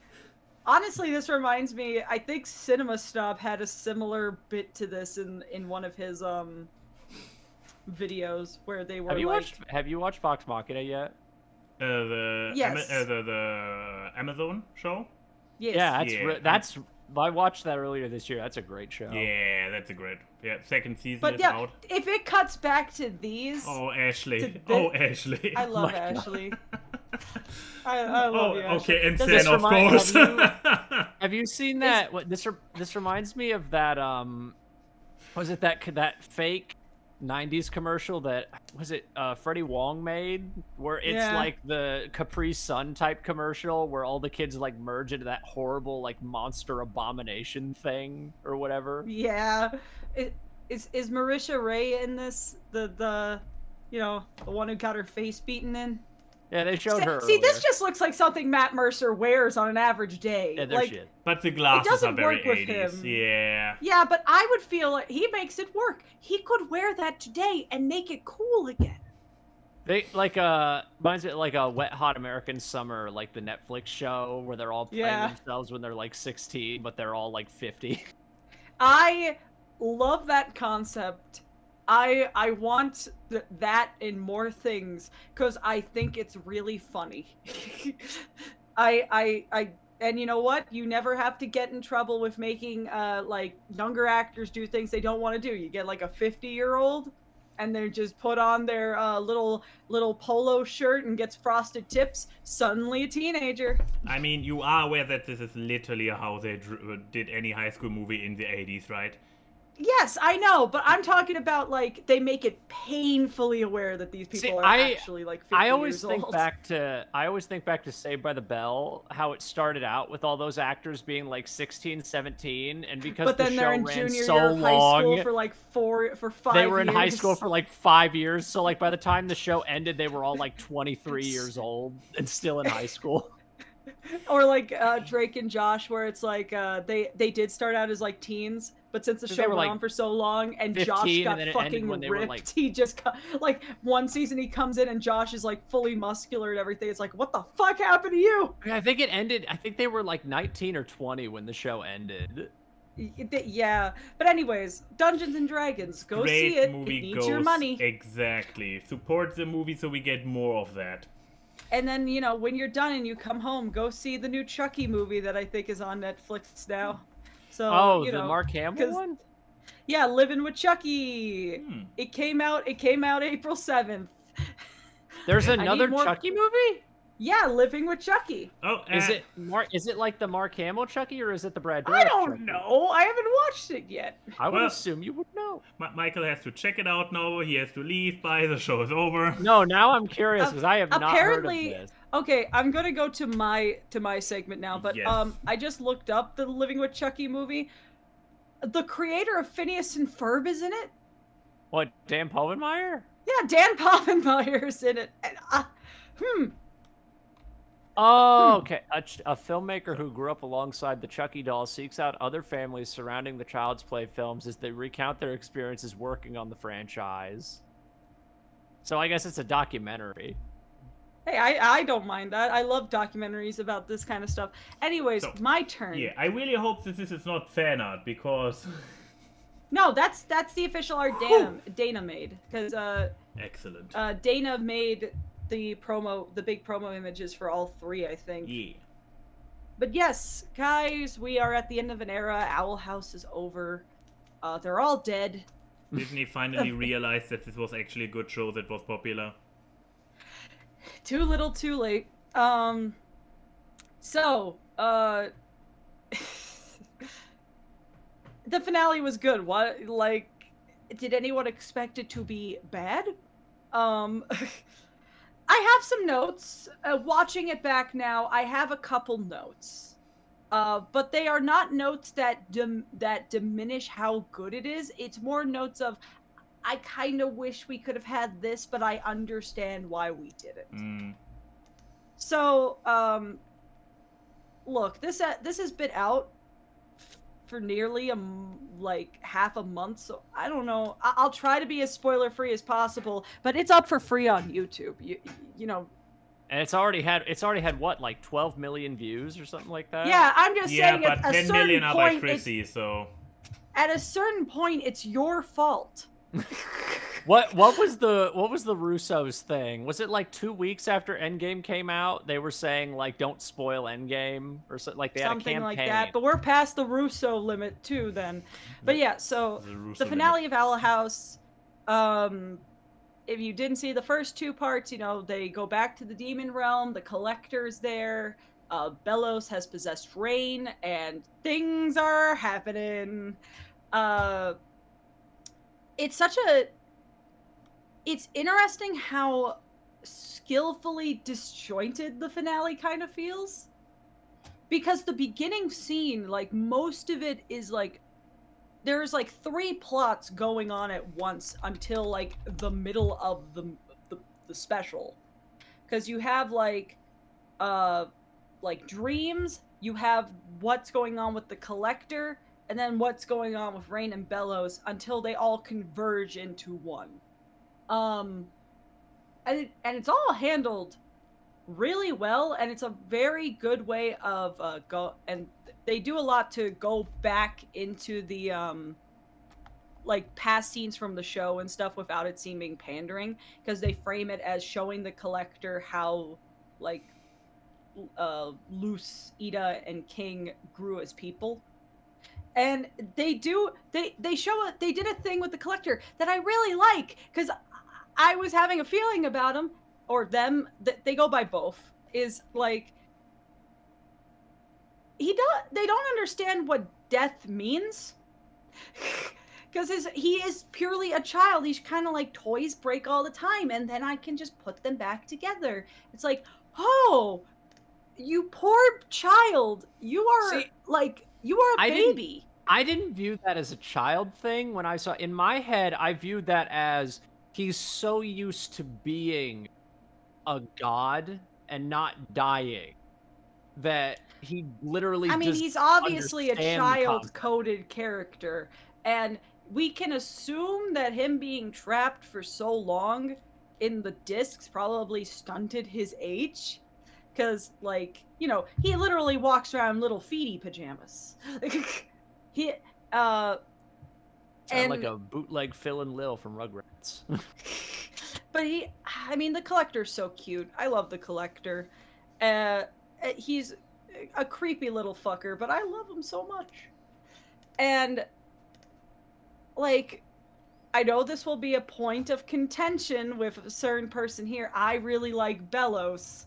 Honestly, this reminds me. I think Cinema Snob had a similar bit to this in one of his videos where they were. Have you watched Vox Machina yet? Yes. The Amazon show. Yes. Yeah, that's. I watched that earlier this year. That's a great show. Yeah, that's a great. Yeah, second season but is yeah, out. If it cuts back to these. Oh, Ashley. Ashley. I love Ashley. I love you, Ashley. Okay, and Sen, of course. Have you seen that? This reminds me of that. Was it that fake 90s commercial that Freddie Wong made, where it's like the Capri Sun type commercial where all the kids like merge into that horrible like monster abomination thing or whatever? Yeah. Is Marisha Ray in this? The one who got her face beaten in? Yeah, they showed her. See, this just looks like something Matt Mercer wears on an average day. Yeah, they're shit. But the glasses are very 80s. Yeah. Yeah, but I would feel like he makes it work. He could wear that today and make it cool again. They reminds me like a Wet Hot American Summer, like the Netflix show where they're all playing themselves when they're like 16, but they're all like 50. I love that concept. I want that in more things because I think it's really funny. And you know what? You never have to get in trouble with making like younger actors do things they don't want to do. You get like a 50-year-old and they just put on their little polo shirt and gets frosted tips. Suddenly a teenager. I mean, you are aware that this is literally how they did any high school movie in the 80s, right? Yes, I know, but I'm talking about like they make it painfully aware that these people are actually like 50 I always years think old. back to Saved by the Bell, how it started out with all those actors being like 16, 17, and because but the then show they're in ran junior so year of high long, school for like 5 they were in years. high school for like 5 years. So like by the time the show ended, they were all like 23 years old and still in high school. Or like Drake and Josh, where it's like they did start out as like teens, but since the show went on for so long and Josh got fucking ripped, like... he just got, like one season he comes in and Josh is like fully muscular and everything. It's like, what the fuck happened to you? I think it ended. I think they were like 19 or 20 when the show ended. Yeah, but anyways, Dungeons and Dragons, go Great see it. Movie It needs goes, your money. Exactly. Support the movie so we get more of that. And then, you know, when you're done and you come home, go see the new Chucky movie that I think is on Netflix now. So, you know, the Mark Hamill one? Yeah, Living with Chucky. It came out April 7th. There's another Chucky movie? Yeah, Living with Chucky. Oh, is it like the Mark Hamill Chucky, or is it the Brad Dourif I don't Chucky? know. I haven't watched it yet. I would assume you would know. Michael has to check it out now. He has to leave by the show is over. No, now I'm curious because I have not heard of this. Okay, I'm gonna go to my segment now, but yes. I just looked up the Living with Chucky movie. The creator of Phineas and Ferb is in it. What, Dan Povenmire? Yeah, Dan Povenmire is in it. And, Oh, okay. A filmmaker who grew up alongside the Chucky doll seeks out other families surrounding the Child's Play films as they recount their experiences working on the franchise. So I guess it's a documentary. Hey, I don't mind that. I love documentaries about this kind of stuff. Anyways, so, my turn. Yeah, I really hope that this is not fan art because... No, that's the official art Dana made. Because excellent. Dana made the big promo images for all three, I think. Yeah. But yes, guys, we are at the end of an era. Owl House is over. They're all dead. Disney finally realized that this was actually a good show that was popular. Too little, too late. So, the finale was good. What, like, did anyone expect it to be bad? I have some notes. Watching it back now, I have a couple notes. But they are not notes that diminish how good it is. It's more notes of, I kind of wish we could have had this, but I understand why we didn't. So, look, this has been out for nearly half a month, so I don't know. I'll try to be as spoiler free as possible, but it's up for free on YouTube. You know. And it's already had what, like 12 million views or something like that? Yeah, I'm just saying. Yeah, but 10 million are by Chrissy, so. At a certain point, it's your fault. What was the Russos thing? Was it like 2 weeks after Endgame came out? They were saying like, don't spoil Endgame or something, like they had a campaign. Something like that. But we're past the Russo limit too then. But yeah, so the finale of Owl House, if you didn't see the first two parts, you know, they go back to the demon realm, the collector's there, Bellows has possessed Rain, and things are happening. It's interesting how skillfully disjointed the finale kind of feels. Because the beginning scene, like, most of it is, like, there's, like, 3 plots going on at once until, like, the middle of the special. Because you have, like, dreams, you have what's going on with the collector, and then what's going on with Rain and Bellows until they all converge into one. And it's all handled really well, and it's a very good way of and they do a lot to go back into the like past scenes from the show and stuff without it seeming pandering, because they frame it as showing the collector how like Luce, Ida, and King grew as people. And they did a thing with the collector that I really like, because I was having a feeling about him, or them, that they go by both, is like, they don't understand what death means. Because he is purely a child. He's kind of like toys break all the time, and then I can just put them back together. It's like, oh, you poor child. You are you are a baby. I didn't view that as a child thing when I saw. In my head, I viewed that as he's so used to being a god and not dying that he literally. I mean, he's obviously a child-coded character, and we can assume that him being trapped for so long in the discs probably stunted his age. Because, like, you know, he literally walks around in little feety pajamas. Sound like a bootleg Phil and Lil from Rugrats. But I mean, the Collector's so cute. I love the Collector. He's a creepy little fucker, but I love him so much. And, like, I know this will be a point of contention with a certain person here. I really like Bellows.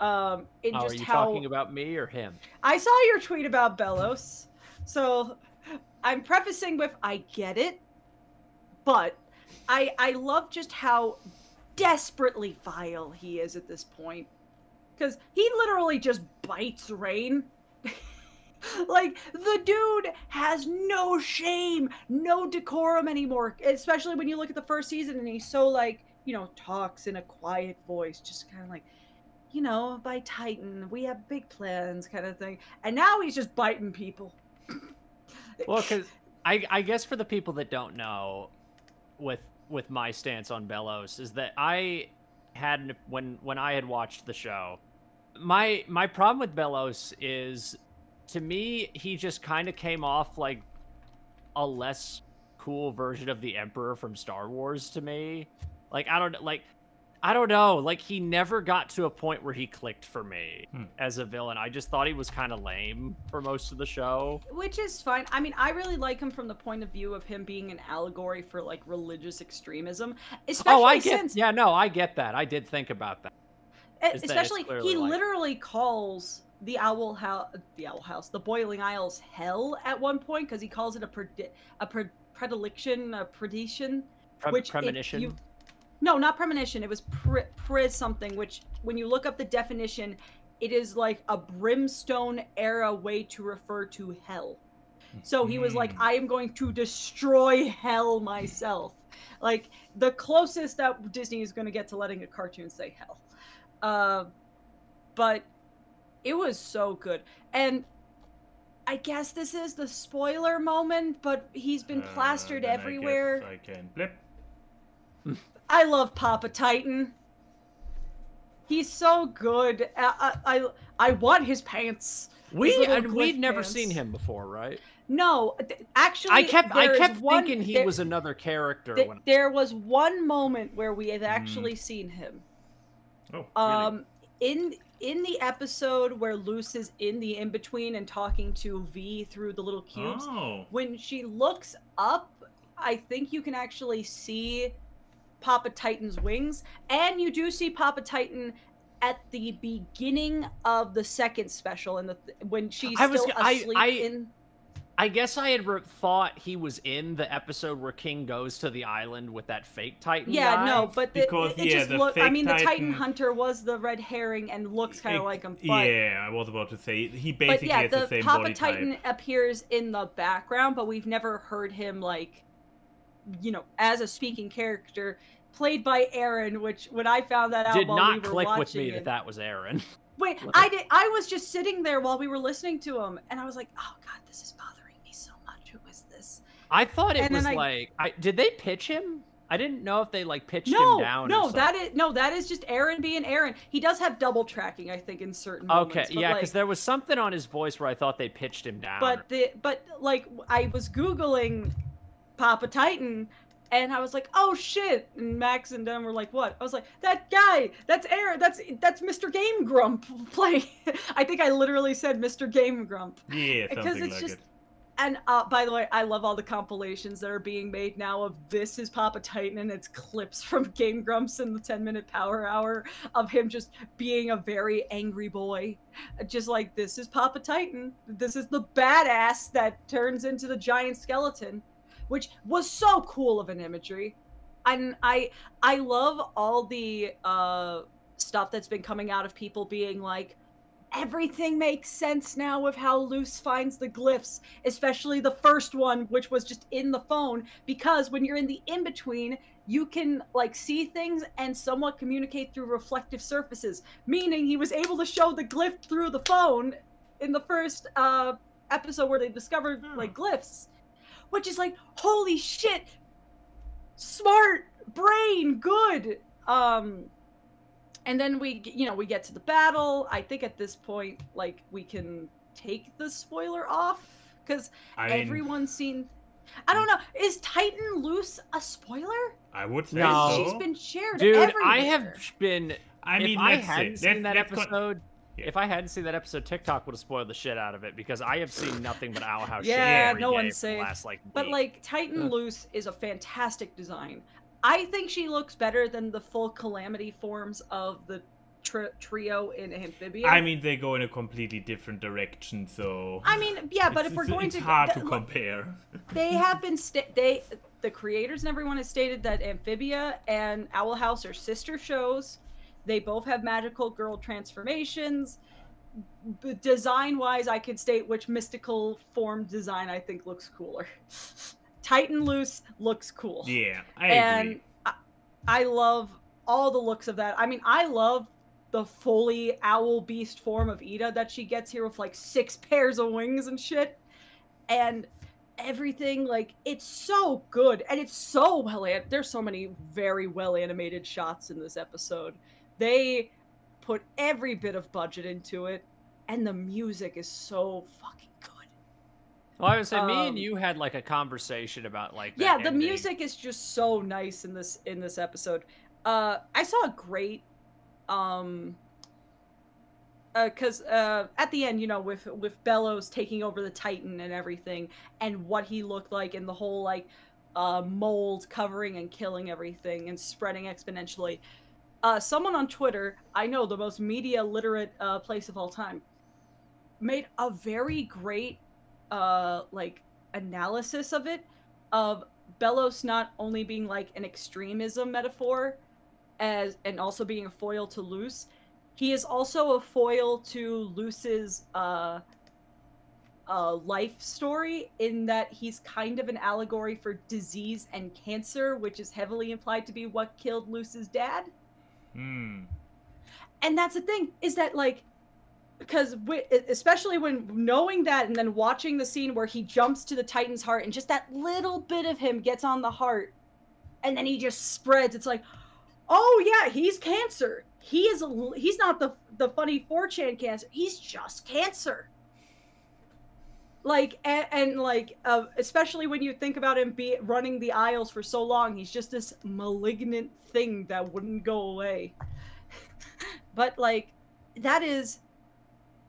Are you talking about me or him? I saw your tweet about Bellows. So I'm prefacing with, I get it. But I love just how desperately vile he is at this point. Because he literally just bites Rain. Like, the dude has no shame, no decorum anymore. Especially when you look at the first season and he's so, like, you know, talks in a quiet voice. Just kind of like, you know, by Titan, we have big plans kind of thing. And now he's just biting people. Well, because I guess for the people that don't know, with my stance on Bellows, is that I had, when I had watched the show, my problem with Bellows is, to me, he just kind of came off like a less cool version of the Emperor from Star Wars to me. Like, I don't know. Like, he never got to a point where he clicked for me as a villain. I just thought he was kind of lame for most of the show. Which is fine. I mean, I really like him from the point of view of him being an allegory for, like, religious extremism. Especially I get that. I did think about that. Especially, he literally calls the the Boiling Isles hell at one point, because he calls it a predilection, premonition. No, not premonition. It was something, which, when you look up the definition, it is like a brimstone era way to refer to hell. So he was like, I am going to destroy hell myself. Like, the closest that Disney is going to get to letting a cartoon say hell. But it was so good. And I guess this is the spoiler moment, but he's been plastered everywhere. I can blip. I love Papa Titan. He's so good. I want his pants. We'd never seen him before, right? No, actually, I kept thinking he was another character. There was one moment where we have actually seen him. Oh, really? In the episode where Luce is in the in-between and talking to V through the little cubes, when she looks up, I think you can actually see Papa Titan's wings, and you do see Papa Titan at the beginning of the second special, when she's still asleep I guess I had thought he was in the episode where King goes to the island with that fake Titan guy. No, but the Titan Hunter was the red herring and looks kind of like him. But, yeah, I was about to say, he basically has the same Papa body Titan type. appears in the background, but we've never heard him, like, you know, as a speaking character, played by Aaron, which, when I found that out did while not we were click watching with me that was Aaron. Wait, I was just sitting there while we were listening to him, and I was like, oh god, this is bothering me so much. Who is this? I thought it was did they pitch him? I didn't know if they pitched him down. No, that is just Aaron being Aaron. He does have double tracking, I think, in certain moments. Okay, yeah, because there was something on his voice where I thought they pitched him down. But I was Googling Papa Titan, and I was like, oh shit, and Max and them were like, what? I was like, that guy, that's Aaron, that's Mr. Game Grump playing. I think I literally said Mr. Game Grump. Yeah, something like it. And by the way, I love all the compilations that are being made now of This is Papa Titan, and it's clips from Game Grumps in the 10-minute Power Hour of him just being a very angry boy. Just like, this is Papa Titan. This is the badass that turns into the giant skeleton. which was so cool of an imagery. And I love all the stuff that's been coming out of people being like, everything makes sense now with how Luce finds the glyphs, especially the first one, which was just in the phone, because when you're in the in-between, you can like see things and somewhat communicate through reflective surfaces, meaning he was able to show the glyph through the phone in the first episode where they discovered like glyphs, which is like, holy shit, smart brain, good. And then we get to the battle. I think at this point, like, we can take the spoiler off because everyone's seen. I don't know. Is Titan Luce a spoiler? I would say No. so. She's been shared Dude, everywhere. I have been. I mean, if I let's hadn't say, seen that that's episode, Yeah. if I hadn't seen that episode, TikTok would have spoiled the shit out of it because I have seen nothing but Owl House shit every no day one's for the safe. last like But week. like Titan Luce is a fantastic design. I think she looks better than the full Calamity forms of the trio in Amphibia. I mean, they go in a completely different direction, so. I mean, yeah, but if we're going it's to, hard to compare. They have been the creators and everyone has stated that Amphibia and Owl House are sister shows. They both have magical girl transformations. Design-wise, I could state which mystical form design I think looks cooler. Titan Luce looks cool. Yeah, I agree. And I love all the looks of that. I mean, I love the fully owl beast form of Ida that she gets here with like 6 pairs of wings and shit. And everything, like, it's so good. And it's so there's so many very well animated shots in this episode. They put every bit of budget into it. And the music is so fucking good. Well, I would say me and you had like a conversation about like that yeah, the ending. music is just so nice in this episode. I saw a great because at the end, you know, with Bellows taking over the Titan and everything, and what he looked like, and the whole like mold covering and killing everything and spreading exponentially. Someone on Twitter, I know, the most media literate place of all time, made a very great like analysis of it, of Bellows not only being like an extremism metaphor and also being a foil to Luce, he is also a foil to Luce's life story, in that he's kind of an allegory for disease and cancer, which is heavily implied to be what killed Luce's dad. And that's the thing, is that like, because especially when knowing that and then watching the scene where he jumps to the Titan's heart and just that little bit of him gets on the heart and then he just spreads, it's like, oh yeah, he's cancer. He's not the funny 4chan cancer. He's just cancer. Like, and like, especially when you think about him running the aisles for so long, he's just this malignant thing that wouldn't go away. But like,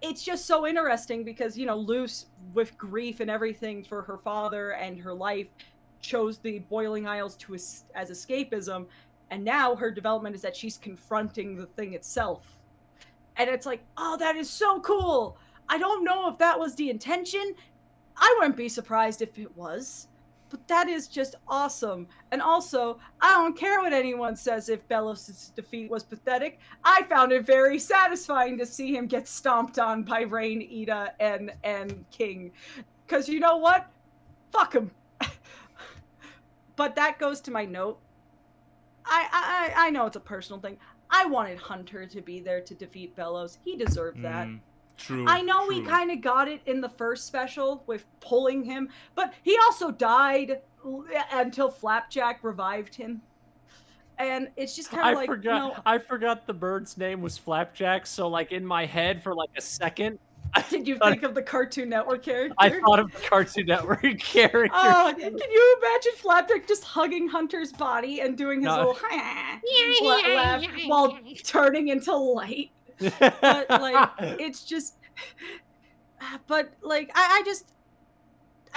it's just so interesting because, you know, Luce, with grief and everything for her father and her life, chose the Boiling Isles as escapism, and now her development is that she's confronting the thing itself. And it's like, oh, that is so cool! I don't know if that was the intention. I wouldn't be surprised if it was. But that is just awesome. And also, I don't care what anyone says if Bellows' defeat was pathetic. I found it very satisfying to see him get stomped on by Rain, Ida, and King. Because you know what? Fuck him. But that goes to my note. I know it's a personal thing. I wanted Hunter to be there to defeat Bellows. He deserved that. True. I know we kind of got it in the first special with pulling him, but he also died until Flapjack revived him. And it's just kind of like, I forgot the bird's name was Flapjack, so like in my head for like a second. Did you think of the Cartoon Network character? I thought of the Cartoon Network character. Can you imagine Flapjack just hugging Hunter's body and doing his little laugh while turning into light? But like, it's just, but like, I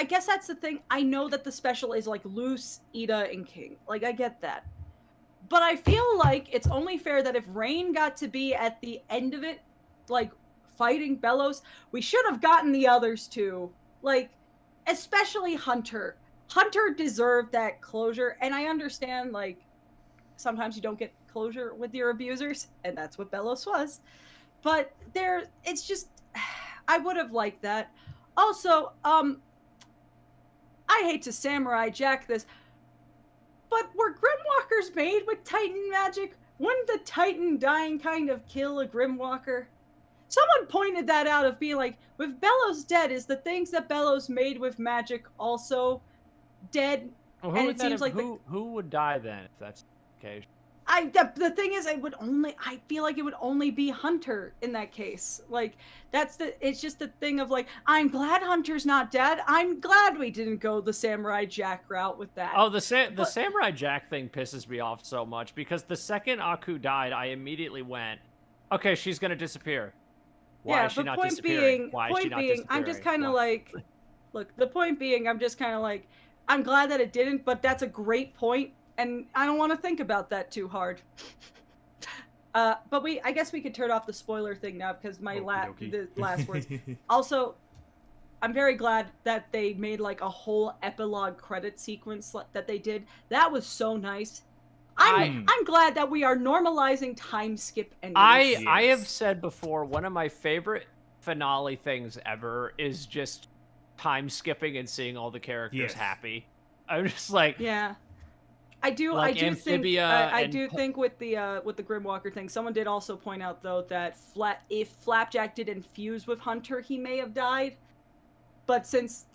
guess that's the thing. I know that the special is like Luce, Ida, and King. Like, I get that. But I feel like it's only fair that if Rain got to be at the end of it, like, fighting Bellows, we should have gotten the others too. Like, especially Hunter. Hunter deserved that closure, and I understand, like, sometimes you don't get closure with your abusers, and that's what Bellows was. But it's just, I would have liked that. Also, I hate to Samurai Jack this, but were Grimwalkers made with Titan magic? Wouldn't the Titan dying kind of kill a Grimwalker? Someone pointed that out of being like, with Bellows dead, is the things that Bellows made with magic also dead? Well, and it seems like who would die then if that's the case? The thing is, I feel like it would only be Hunter in that case. Like, it's just the thing of like, I'm glad Hunter's not dead. I'm glad we didn't go the Samurai Jack route with that. Oh, the Samurai Jack thing pisses me off so much because the second Aku died, I immediately went, okay, she's gonna disappear. Why is she not disappearing? Why is she not disappearing? I'm just kind of like, look, the point being, I'm just kind of like, I'm glad that it didn't, but that's a great point. And I don't want to think about that too hard. But I guess we could turn off the spoiler thing now because the last words. Also, I'm very glad that they made like a whole epilogue credit sequence that they did. That was so nice. I'm glad that we are normalizing time skip endings. I have said before, one of my favorite finale things ever is just time skipping and seeing all the characters happy. I'm just like, yeah. I do think with the Grimwalker thing, someone did also point out though that if Flapjack didn't fuse with Hunter, he may have died. But since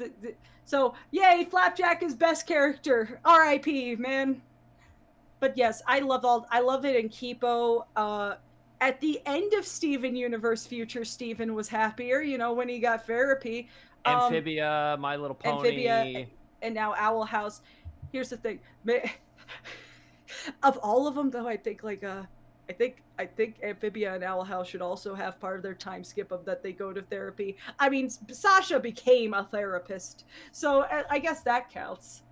so yay, Flapjack is best character. R.I.P. man. But yes, I love it in Kipo. At the end of Steven Universe Future, Steven was happier, you know, when he got therapy. Amphibia, My Little Pony. Amphibia, and now Owl House. Here's the thing. Of all of them, though, I think Amphibia and Owl House should also have part of their time skip of that they go to therapy. I mean, Sasha became a therapist, so I guess that counts.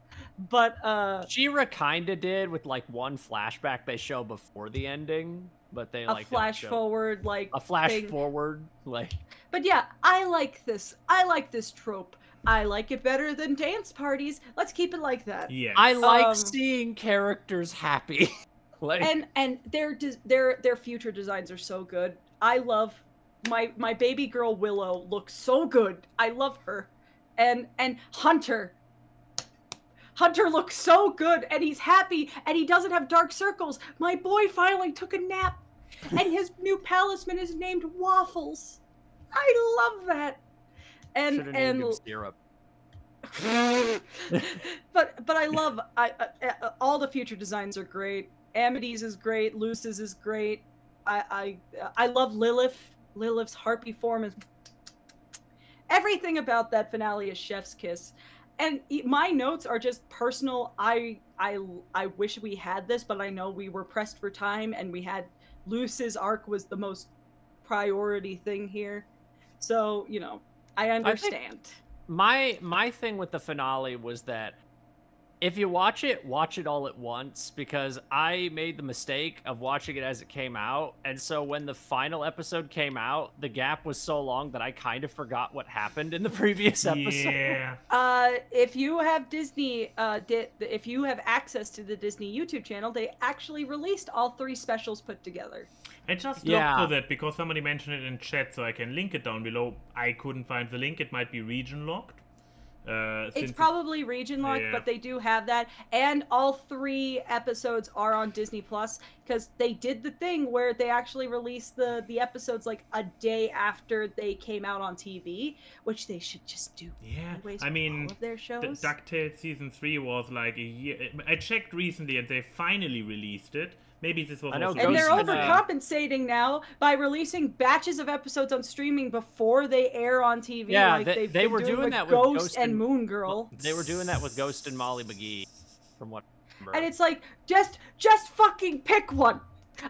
But She-Ra kinda did with like one flashback they show before the ending, but they like flash forward, like a flash forward, like. But yeah, I like this trope. I like it better than dance parties. Let's keep it like that. Yeah. I like seeing characters happy. Like, and their future designs are so good. I love my baby girl Willow looks so good. I love her. And Hunter looks so good and he's happy and he doesn't have dark circles. My boy finally took a nap and his new palisman is named Waffles. I love that. And syrup. but I love all the future designs are great. Amity's is great. Luce's is great. I love Lilith. Lilith's harpy form is everything about that finale is chef's kiss. And my notes are just personal. I wish we had this, but I know we were pressed for time and we had Luce's arc was the most priority thing here. So, you know, I understand. My thing with the finale was that if you watch it all at once, because I made the mistake of watching it as it came out, and so when the final episode came out, the gap was so long that I kind of forgot what happened in the previous episode. Yeah. If you have Disney, if you have access to the Disney YouTube channel, they actually released all 3 specials put together. I just looked for that because somebody mentioned it in chat, so I can link it down below. I couldn't find the link. It might be region locked. It's probably region locked, but they do have that. And all 3 episodes are on Disney Plus because they did the thing where they actually released the episodes like a day after they came out on TV, which they should just do. Yeah, I mean, all of their shows. DuckTales season 3 was like a year. I checked recently, and they finally released it. Maybe this was. And they're overcompensating now by releasing batches of episodes on streaming before they air on TV. Yeah, like they were doing that with Ghost and Moon Girl. They were doing that with Ghost and Molly McGee, from what I remember. And it's like, just fucking pick one.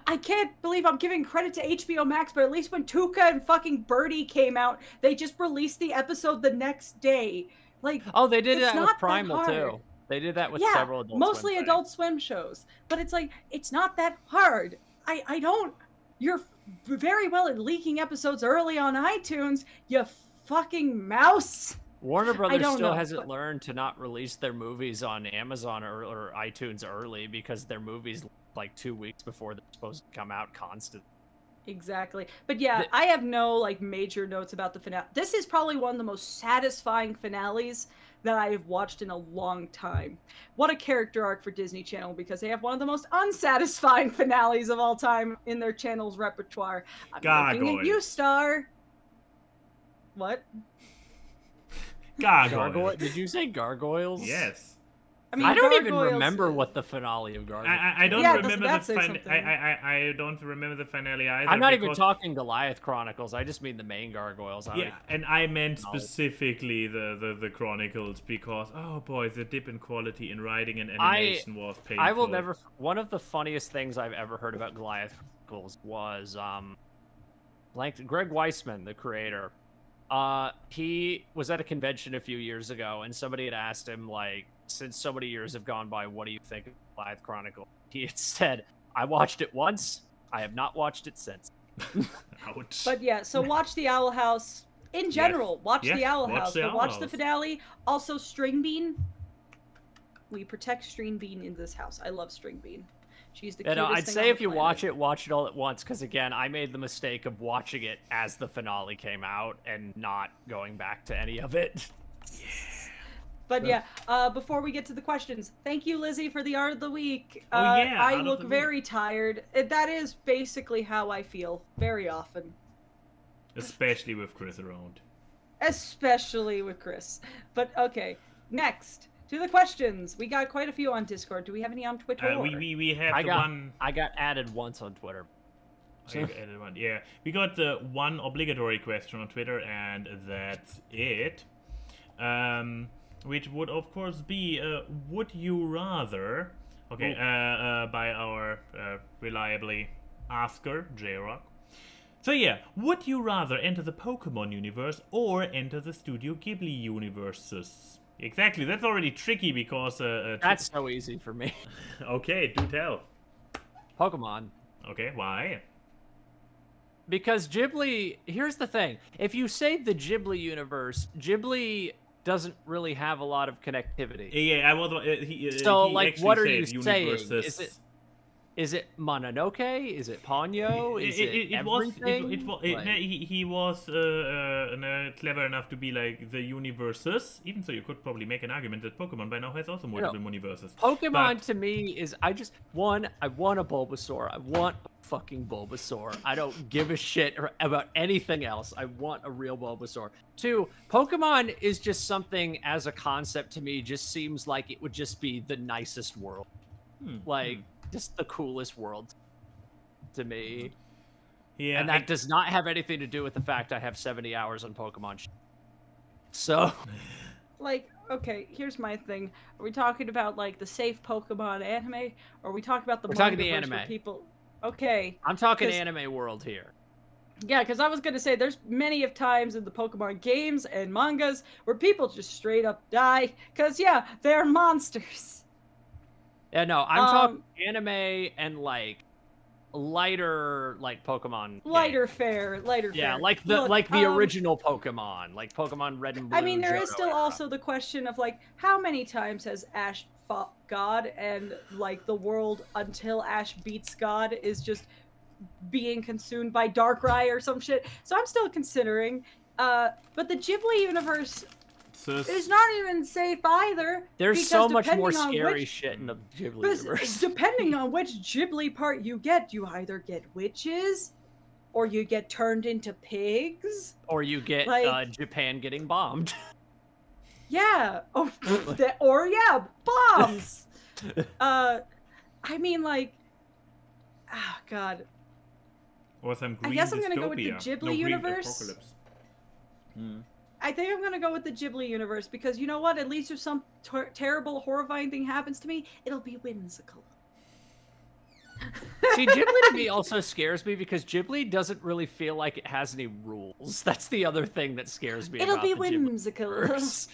I can't believe I'm giving credit to HBO Max, but at least when Tuca and fucking Birdie came out, they just released the episode the next day. Like, oh, they did that with Primal too. They did that with several mostly Adult Swim shows. But it's like, it's not that hard. I don't... You're very well at leaking episodes early on iTunes, you fucking mouse. Warner Brothers don't still know, hasn't but- learned to not release their movies on Amazon or iTunes early because their movies like 2 weeks before they're supposed to come out constantly. Exactly. But yeah, I have no like major notes about the finale. This is probably one of the most satisfying finales that I have watched in a long time. What a character arc for Disney Channel, because they have one of the most unsatisfying finales of all time in their channel's repertoire. I'm looking at you, Star. What? Gargoyle. Did you say gargoyles? Yes. I don't even Gargoyles- remember what the finale of Gargoyles. I don't Yeah, remember doesn't the that say I don't remember the finale either. I'm not even because- talking Goliath Chronicles. I just mean the main gargoyles. Yeah, and I meant specifically the Chronicles because, oh boy, the dip in quality in writing and animation was painful. I will never. One of the funniest things I've ever heard about Goliath Chronicles was Greg Weisman, the creator. He was at a convention a few years ago, and somebody had asked him, like, since so many years have gone by, what do you think of Goliath Chronicle? He had said, I watched it once. I have not watched it since. Ouch. But yeah, so watch the Owl House. In general, watch Yes, the Owl watch House. the But Owl watch the House. finale. Also, String Bean. We protect String Bean in this house. I love String Bean. She's the cutest I'd thing say on if the you planet. watch it all at once, because again, I made the mistake of watching it as the finale came out and not going back to any of it. But yeah, before we get to the questions, thank you, Lizzie, for the art of the week. Oh, yeah, I art of look the very tired. That is basically how I feel very often. Especially with Chris around. Especially with Chris. But okay, next to the questions. We got quite a few on Discord. Do we have any on Twitter? We have one. I got added once on Twitter. Added one. Yeah, we got the one obligatory question on Twitter, and that's it. Which would of course be, would you rather? Okay, by our reliably asker J-Rock. So yeah, would you rather enter the Pokemon universe or enter the Studio Ghibli universes? Exactly, that's already tricky because... That's so easy for me. Okay, do tell. Pokemon. Okay, why? Because Ghibli... Here's the thing. If you say the Ghibli universe, Ghibli doesn't really have a lot of connectivity. Yeah, I was... So, he like, what are said you saying? universes. Is it Mononoke? Is it Ponyo? Is it everything? He was clever enough to be like the universes. Even so, you could probably make an argument that Pokemon by now has also multiple universes. Pokemon to me is I want a Bulbasaur. I want a fucking Bulbasaur. I don't give a shit about anything else. I want a real Bulbasaur. 2, Pokemon is just something as a concept to me just seems like it would just be the nicest world. Just the coolest world to me. Yeah, and that does not have anything to do with the fact I have 70 hours on Pokemon. So, like, okay, here's my thing. Are we talking about like the safe Pokemon anime, or are we talking about the? We're talking the mangaverse anime. where people. Okay. I'm talking anime world here. Yeah, because I was gonna say there's many of times in the Pokemon games and mangas where people just straight up die because yeah, they're monsters. Yeah, no, I'm talking anime and like lighter, like Pokemon. Lighter fare. Yeah, like the original Pokemon, like Pokemon Red and Blue. I mean, there is Johto still era. also the question of like how many times has Ash fought God, and like the world until Ash beats God is just being consumed by Darkrai or some shit. So I'm still considering. But the Ghibli universe. It's not even safe either. There's so much more depending on scary which- shit in the Ghibli But universe. depending on which Ghibli part you get, you either get witches, or you get turned into pigs. Or you get like- Japan getting bombed. Yeah. Or yeah, bombs. I mean, like, oh god. Or some green I guess I'm gonna go with the dystopia. Ghibli No, green universe. apocalypse. I think I'm gonna go with the Ghibli universe because you know what? At least if some terrible, horrifying thing happens to me, it'll be whimsical. See, Ghibli to me also scares me because Ghibli doesn't really feel like it has any rules. That's the other thing that scares me. It'll about be the Ghibli whimsical. universe.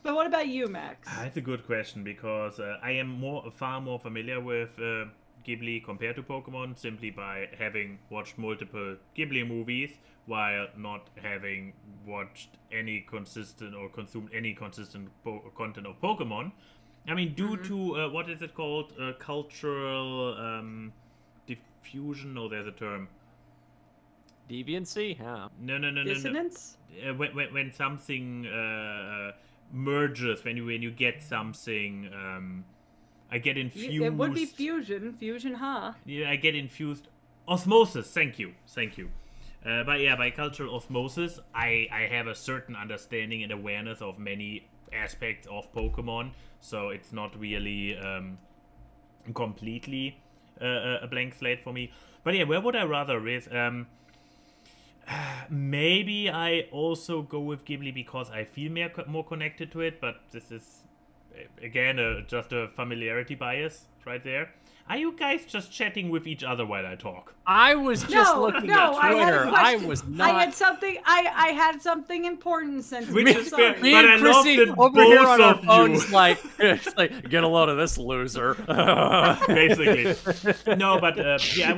But what about you, Max? That's a good question because I am far more familiar with Ghibli compared to Pokemon simply by having watched multiple Ghibli movies while not having watched any consistent or consumed any consistent content of Pokemon. I mean, due to, what is it called? Cultural diffusion? No, there's a term. Deviancy? Yeah. No. Dissonance? When something merges, when you get something, I get infused. It would be fusion, huh? Yeah, I get infused. Osmosis. Thank you. But yeah, by cultural osmosis, I have a certain understanding and awareness of many aspects of Pokemon, so it's not really completely a blank slate for me. But yeah, where would I rather with? Maybe I also go with Ghibli because I feel more connected to it, but this is, again, just a familiarity bias right there. Are you guys just chatting with each other while I talk? I was just looking at Twitter. I was not. I had something important since. Which is fair, Me but and I love Chrissy that over here on our both of phones, you. it's like, get a load of this loser. Basically. No, but yeah,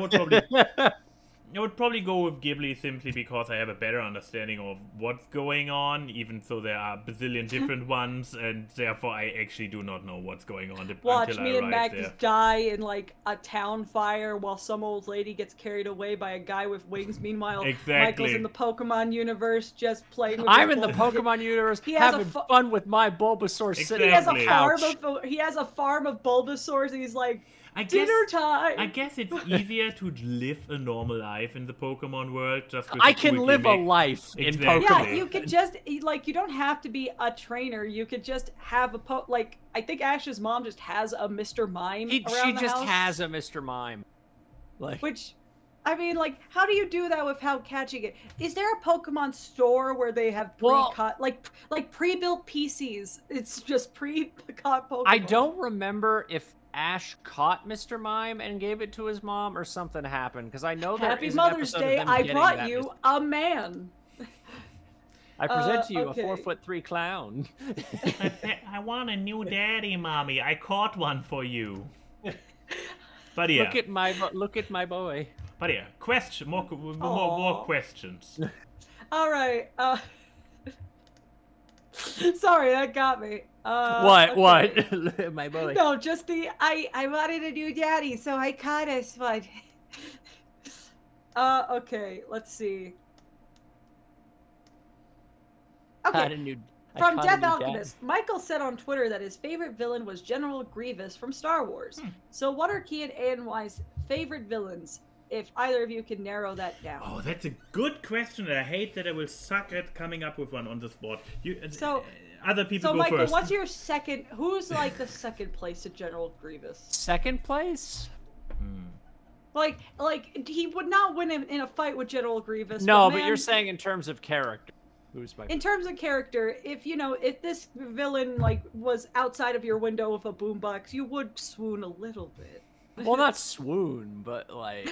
I would probably go with Ghibli simply because I have a better understanding of what's going on, even though there are a bazillion different ones, and therefore I actually do not know what's going on Watch until me I and arrive Mac there. just die in like a town fire while some old lady gets carried away by a guy with wings. Meanwhile, Exactly. Michael's in the Pokemon universe just playing with I'm his in the Pokemon universe He has a having fun with my Bulbasaur sitting He has on a the farm couch. he has a farm of Bulbasaurs, and he's like, I guess, dinner time. I guess it's easier to live a normal life in the Pokemon world. Just with I a can cool live a gimmick. life in Exactly. Pokemon. Yeah, you could just like, you don't have to be a trainer. You could just have a like, I think Ash's mom just has a Mr. Mime She around the just house, has a Mr. Mime. Like, which, I mean, like, how do you do that without catching it? Is there a Pokemon store where they have pre-cut, like pre-built PCs? It's just pre-cut Pokemon. I don't remember if Ash caught Mr. Mime and gave it to his mom or something happened, because I know there Happy is an Mother's episode of Day. them I getting brought that you Mr. a man. I present to you okay. a 4'3" clown. I want a new daddy, mommy. I caught one for you. But yeah. Look at my boy. But yeah, question, more questions. All right. Sorry, that got me. What? Okay. What? My boy. No, just I wanted a new daddy, so I caught us one. Okay, let's see. Okay, from Death Alchemist, Michael said on Twitter that his favorite villain was General Grievous from Star Wars. So what are Key and ANY's favorite villains, if either of you can narrow that down? Oh, that's a good question. I hate that I will suck at coming up with one on the spot. Other people go Michael, first. what's your second? Who's like the second place to General Grievous? Second place? Like he would not win in a fight with General Grievous. No, but you're saying in terms of character. Who's my? In terms of character, if this villain like was outside of your window with a boombox, you would swoon a little bit. Well, not swoon, but like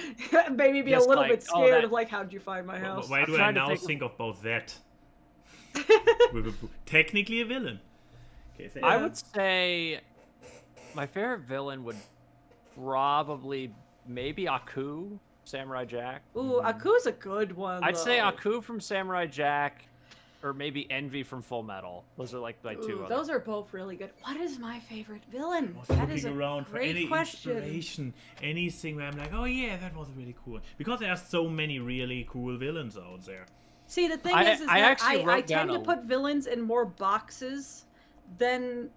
maybe be a just little like, bit scared that... of like, how'd you find my house? Why do I now think of both that? Technically a villain. Okay, so I would say my favorite villain would probably maybe Aku, Samurai Jack. Ooh, Aku's a good one. I'd say though. Aku from Samurai Jack, or maybe Envy from Full Metal. Those are like my two. Those are both really good. What is my favorite villain? I was That is a looking around for great any question. inspiration, anything where I'm like, oh yeah, that was really cool. Because there are so many really cool villains out there. See, the thing is I that actually I wrote tend down to put villains in more boxes than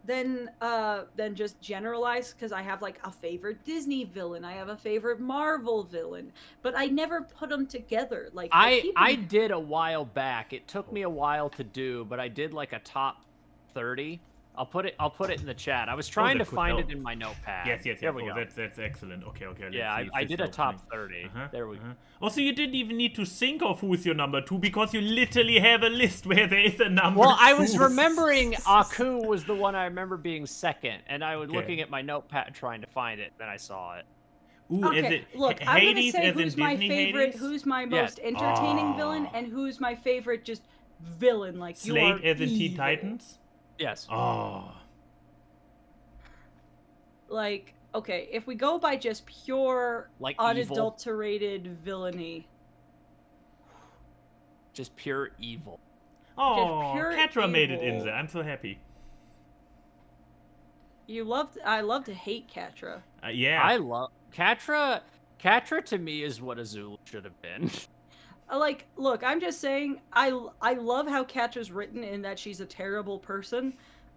just generalize, because I have like a favorite Disney villain, I have a favorite Marvel villain, but I never put them together. Like I did a while back. It took me a while to do, but I did like a top 30. I'll put it in the chat. I was trying to find it in my notepad. Yes. There we go. That's excellent. Okay. Yeah, I did a top 30. There we go. Also, you didn't even need to think of who's your number 2 because you literally have a list where there is a number. Well, I 2. was remembering Aku was the one I remember being second, and I was looking at my notepad trying to find it. Then I saw it. Ooh, okay, is it look, I'm gonna Hades say as in who's my Disney favorite, Hades? who's my most entertaining villain, and who's my favorite just villain. Like Slade as in Teen evil. Titans? Yes. Oh. Like, Okay, if we go by just pure, Like unadulterated villainy. Just pure evil. Oh, pure Catra made it in evil. there. I'm so happy. I love to hate Catra. Yeah. I love Catra. Catra to me is what Azula should have been. Like, look, I'm just saying, I love how Catra's written in that she's a terrible person.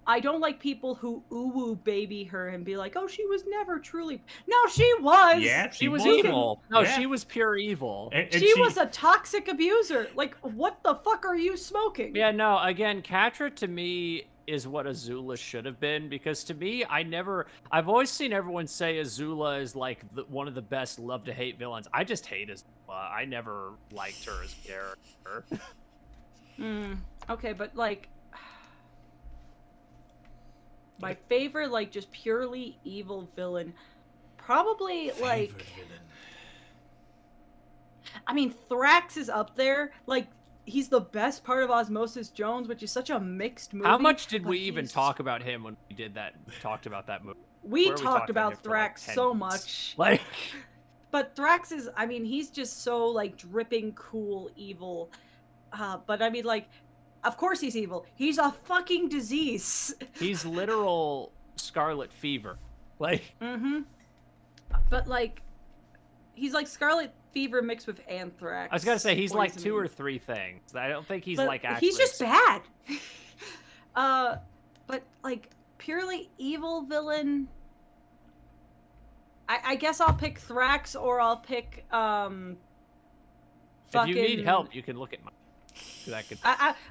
I don't like people who ooh-woo baby her and be like, oh, she was never truly... No, she was! Yeah, She was wasn't. evil. No, Yeah. she was pure evil. And She was a toxic abuser. Like, what the fuck are you smoking? Yeah, no, again, Catra to me is what Azula should have been, because to me, I've always seen everyone say Azula is like one of the best love-to-hate villains. I just hate Azula. I never liked her as a character. Okay, but like... My favorite, like, just purely evil villain, probably, like... villain. I mean, Thrax is up there. Like, he's the best part of Osmosis Jones, which is such a mixed movie. How much did we but even he's- talk about him when we talked about that movie? We Where talked about him for, like, Thrax 10 so minutes? much. Like, But Thrax is, I mean, he's just so, like, dripping cool evil. But I mean, like, of course he's evil. He's a fucking disease. he's literal Scarlet Fever. Like, But, like, he's like Scarlet Fever mixed with anthrax. I was gonna say he's like poisoning. 2 or 3 things. I don't think he's But like actually. he's just bad. But like purely evil villain. I guess I'll pick Thrax, or I'll pick If you need help, you can look at mine. That could.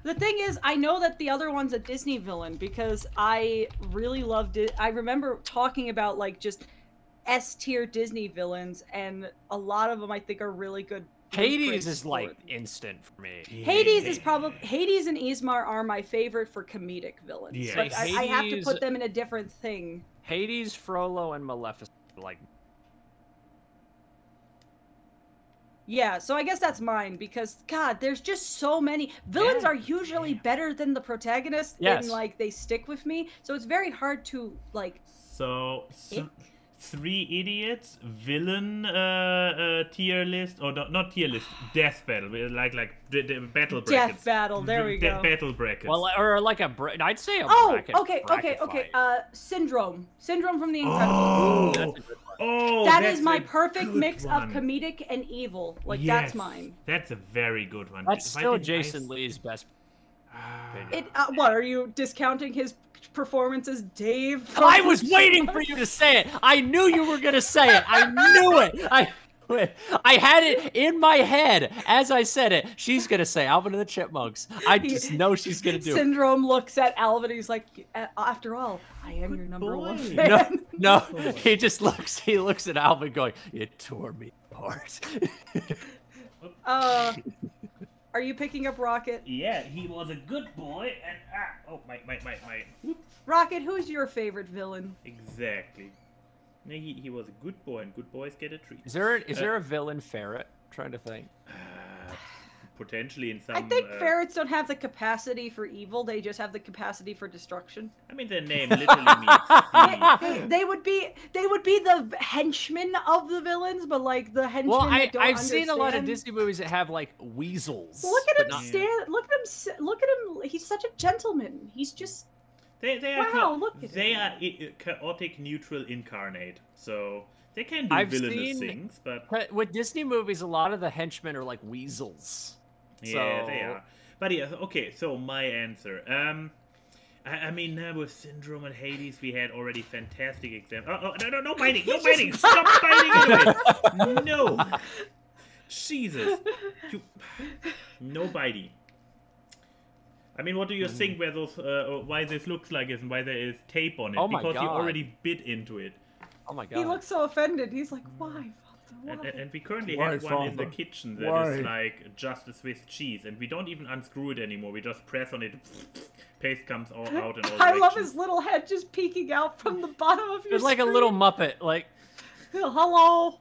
The thing is, I know that the other one's a Disney villain because I really loved it. I remember talking about like just S-tier Disney villains, and a lot of them I think are really good. Hades blueprints is for like it. instant for me. Hades is probably Hades and Ismar are my favorite for comedic villains. Yeah. But I have to Hades- put them in a different thing. Hades, Frollo, and Maleficent are like. Yeah, so I guess that's mine because God, there's just so many villains are usually better than the protagonist, Yes. and like they stick with me. So it's very hard to like. So, Three Idiots, villain tier list, or not tier list, death battle, like the battle brackets. Death battle, there we go. Battle brackets. Well, or like I'd say a Oh, bracket. okay. fight. Syndrome from The Incredibles. Oh, That's a good one. oh, That that's is my a perfect good mix one. of comedic and evil. Like Yes, that's mine. That's a very good one. That's Why still didn't I Jason Lee's best. It. What are you discounting his performance as Dave? from- I was waiting for you to say it. I knew you were gonna say it. I knew it. I had it in my head as I said it. She's gonna say Alvin and the Chipmunks. I just know she's gonna do it. Syndrome looks at Alvin. He's like, after all, I am your number one boy. fan. No, he just looks. He looks at Alvin, going, "You tore me apart." Are you picking up Rocket? Yeah, he was a good boy, and oh my. Whoop. Rocket, who's your favorite villain? Exactly. No, he was a good boy, and good boys get a treat. Is there a villain ferret? I'm trying to think. Potentially in some. I think ferrets don't have the capacity for evil. They just have the capacity for destruction. I mean, their name literally means. They would be the henchmen of the villains, but like the henchmen Well, that don't I've seen a lot of understand. Disney movies that have like weasels. Look at but him not- stand. Look at him. He's such a gentleman. He's just. They are Wow, look at they him. are chaotic neutral incarnate, so they can do I've villainous seen- things, but But with Disney movies, a lot of the henchmen are like weasels. yeah, So- they are. But yeah, okay. So my answer. I mean, with Syndrome and Hades, we had already fantastic examples. Oh, no biting, no biting! Stop biting anyway! No, Jesus, no biting. I mean, what do you think? Where those? Why this looks like this, and why there is tape on it? Oh my because you God. already bit into it. Oh my god. He looks so offended. He's like, why, Father? Why? And we currently Why, have one in the Father? kitchen that is Why? like just a Swiss cheese, and we don't even unscrew it anymore. We just press on it, paste comes all out in all I love directions. his little head just peeking out from the bottom of your It's like a screen. little Muppet. Like. Hello.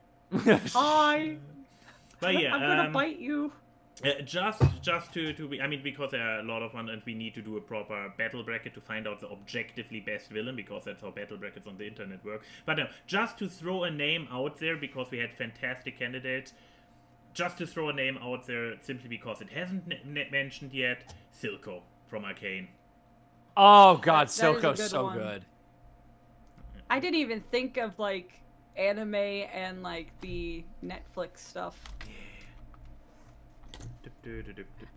Hi. But yeah, I'm gonna bite you. Just to be, I mean, because there are a lot of ones, and we need to do a proper battle bracket to find out the objectively best villain, because that's how battle brackets on the internet work. But no, just to throw a name out there, because we had fantastic candidates. Just to throw a name out there, simply because it hasn't mentioned yet, Silco from Arcane. Oh god, That is a Silco's good so one. good. I didn't even think of like anime and like the Netflix stuff.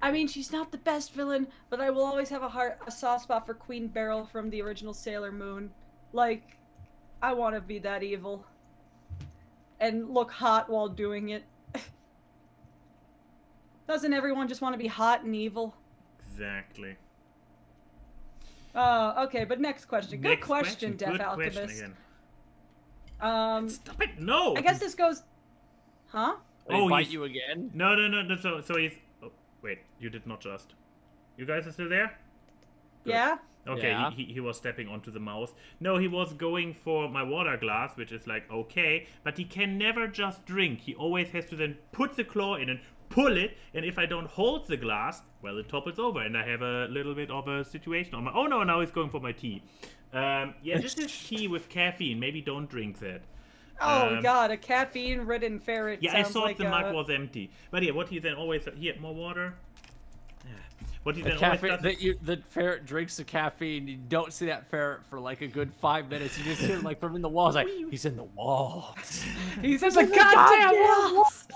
I mean, she's not the best villain, but I will always have a soft spot for Queen Beryl from the original Sailor Moon. Like, I want to be that evil. And look hot while doing it. Doesn't everyone just want to be hot and evil? Exactly. Okay, but next question. Good question, Death Alchemist. Question again. Stop it! No! I guess this goes... Huh? Oh, bite you again? No. So he's... Oh, wait. You did not just. You guys are still there? Good. Yeah? Okay, Yeah. he was stepping onto the mouse. No, he was going for my water glass, which is like, okay. But he can never just drink. He always has to then put the claw in and pull it. And if I don't hold the glass, well, it topples over. And I have a little bit of a situation on my... Oh, no, now he's going for my tea. Yeah, this is tea with caffeine. Maybe don't drink that. Oh god, a caffeine-ridden ferret. Yeah, I sounds thought like the mug was empty. But yeah, what he then always... Here, more water. Yeah. What he then always does... The ferret drinks the caffeine. You don't see that ferret for like a good 5 minutes. You just hear like from in the walls, like, he's in the walls. He's in the goddamn walls!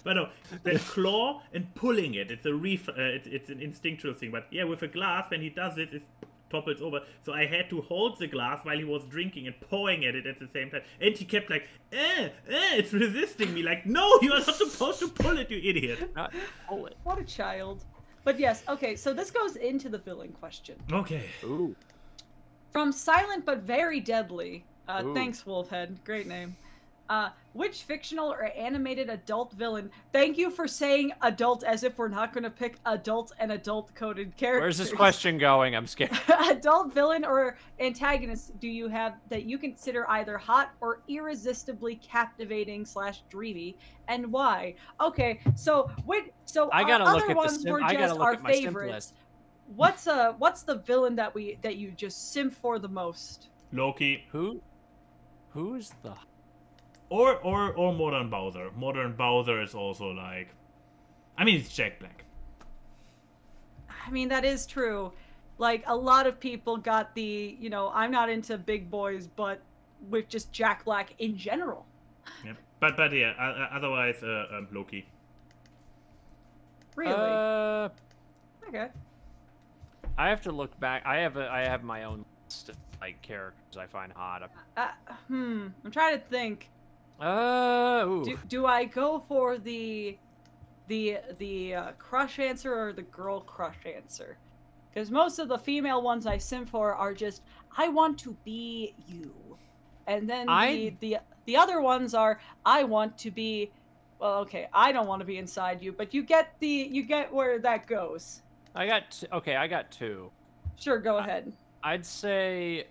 But no, the claw and pulling it, it's an instinctual thing. But yeah, with a glass, when he does it, it topples over. So I had to hold the glass while he was drinking and pouring at it at the same time. And he kept like, it's resisting me. Like, no, you are not supposed to pull it, you idiot. Not pull it. What a child. But yes, okay, so this goes into the villain question. Okay. Ooh. From Silent but Very Deadly. Ooh. Thanks, Wolfhead. Great name. Which fictional or animated adult villain? Thank you for saying adult as if we're not going to pick adult and adult-coded characters. Where's this question going? I'm scared. Adult villain or antagonist do you have that you consider either hot or irresistibly captivating / dreamy, and why? Okay, so I gotta our look other at ones were just our my simp favorites. list. What's the villain that you just simp for the most? Loki. Who's the... Or Modern Bowser. Modern Bowser is also like... I mean, it's Jack Black. I mean, that is true. Like, a lot of people got the, I'm not into big boys, but with just Jack Black in general. Yeah. But yeah, otherwise, Loki. Really? Okay. I have to look back. I have my own list of, like, characters I find hot. I'm trying to think. Ooh. Do I go for the crush answer or the girl crush answer? Because most of the female ones I simp for are just, I want to be you. And then the other ones are, I want to be, well, okay, I don't want to be inside you, but you get where that goes. I got two. Sure, go ahead. I'd say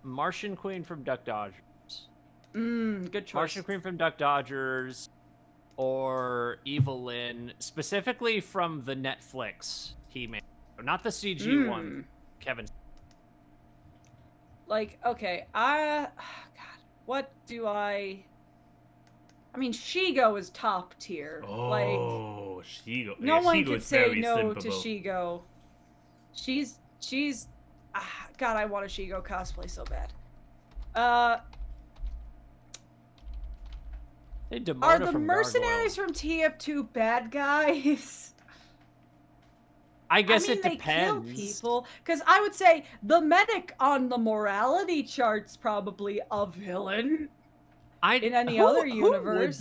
Martian Queen from Duck Dodgers. Good choice. Martian Queen from Duck Dodgers, or Evelyn, specifically from the Netflix he made, not the CG one. Kevin. Like, okay, God, what do I mean, Shigo is top tier. Oh, Shigo. No one Shigo can is say very no to simpable. Shigo. She's God, I want a Shigo cosplay so bad. Hey, Demona Are the from mercenaries Gargoyle. from TF2 bad guys? I guess mean, it they depends. kill people. Because I would say the medic on the morality chart's probably a villain. In any other universe.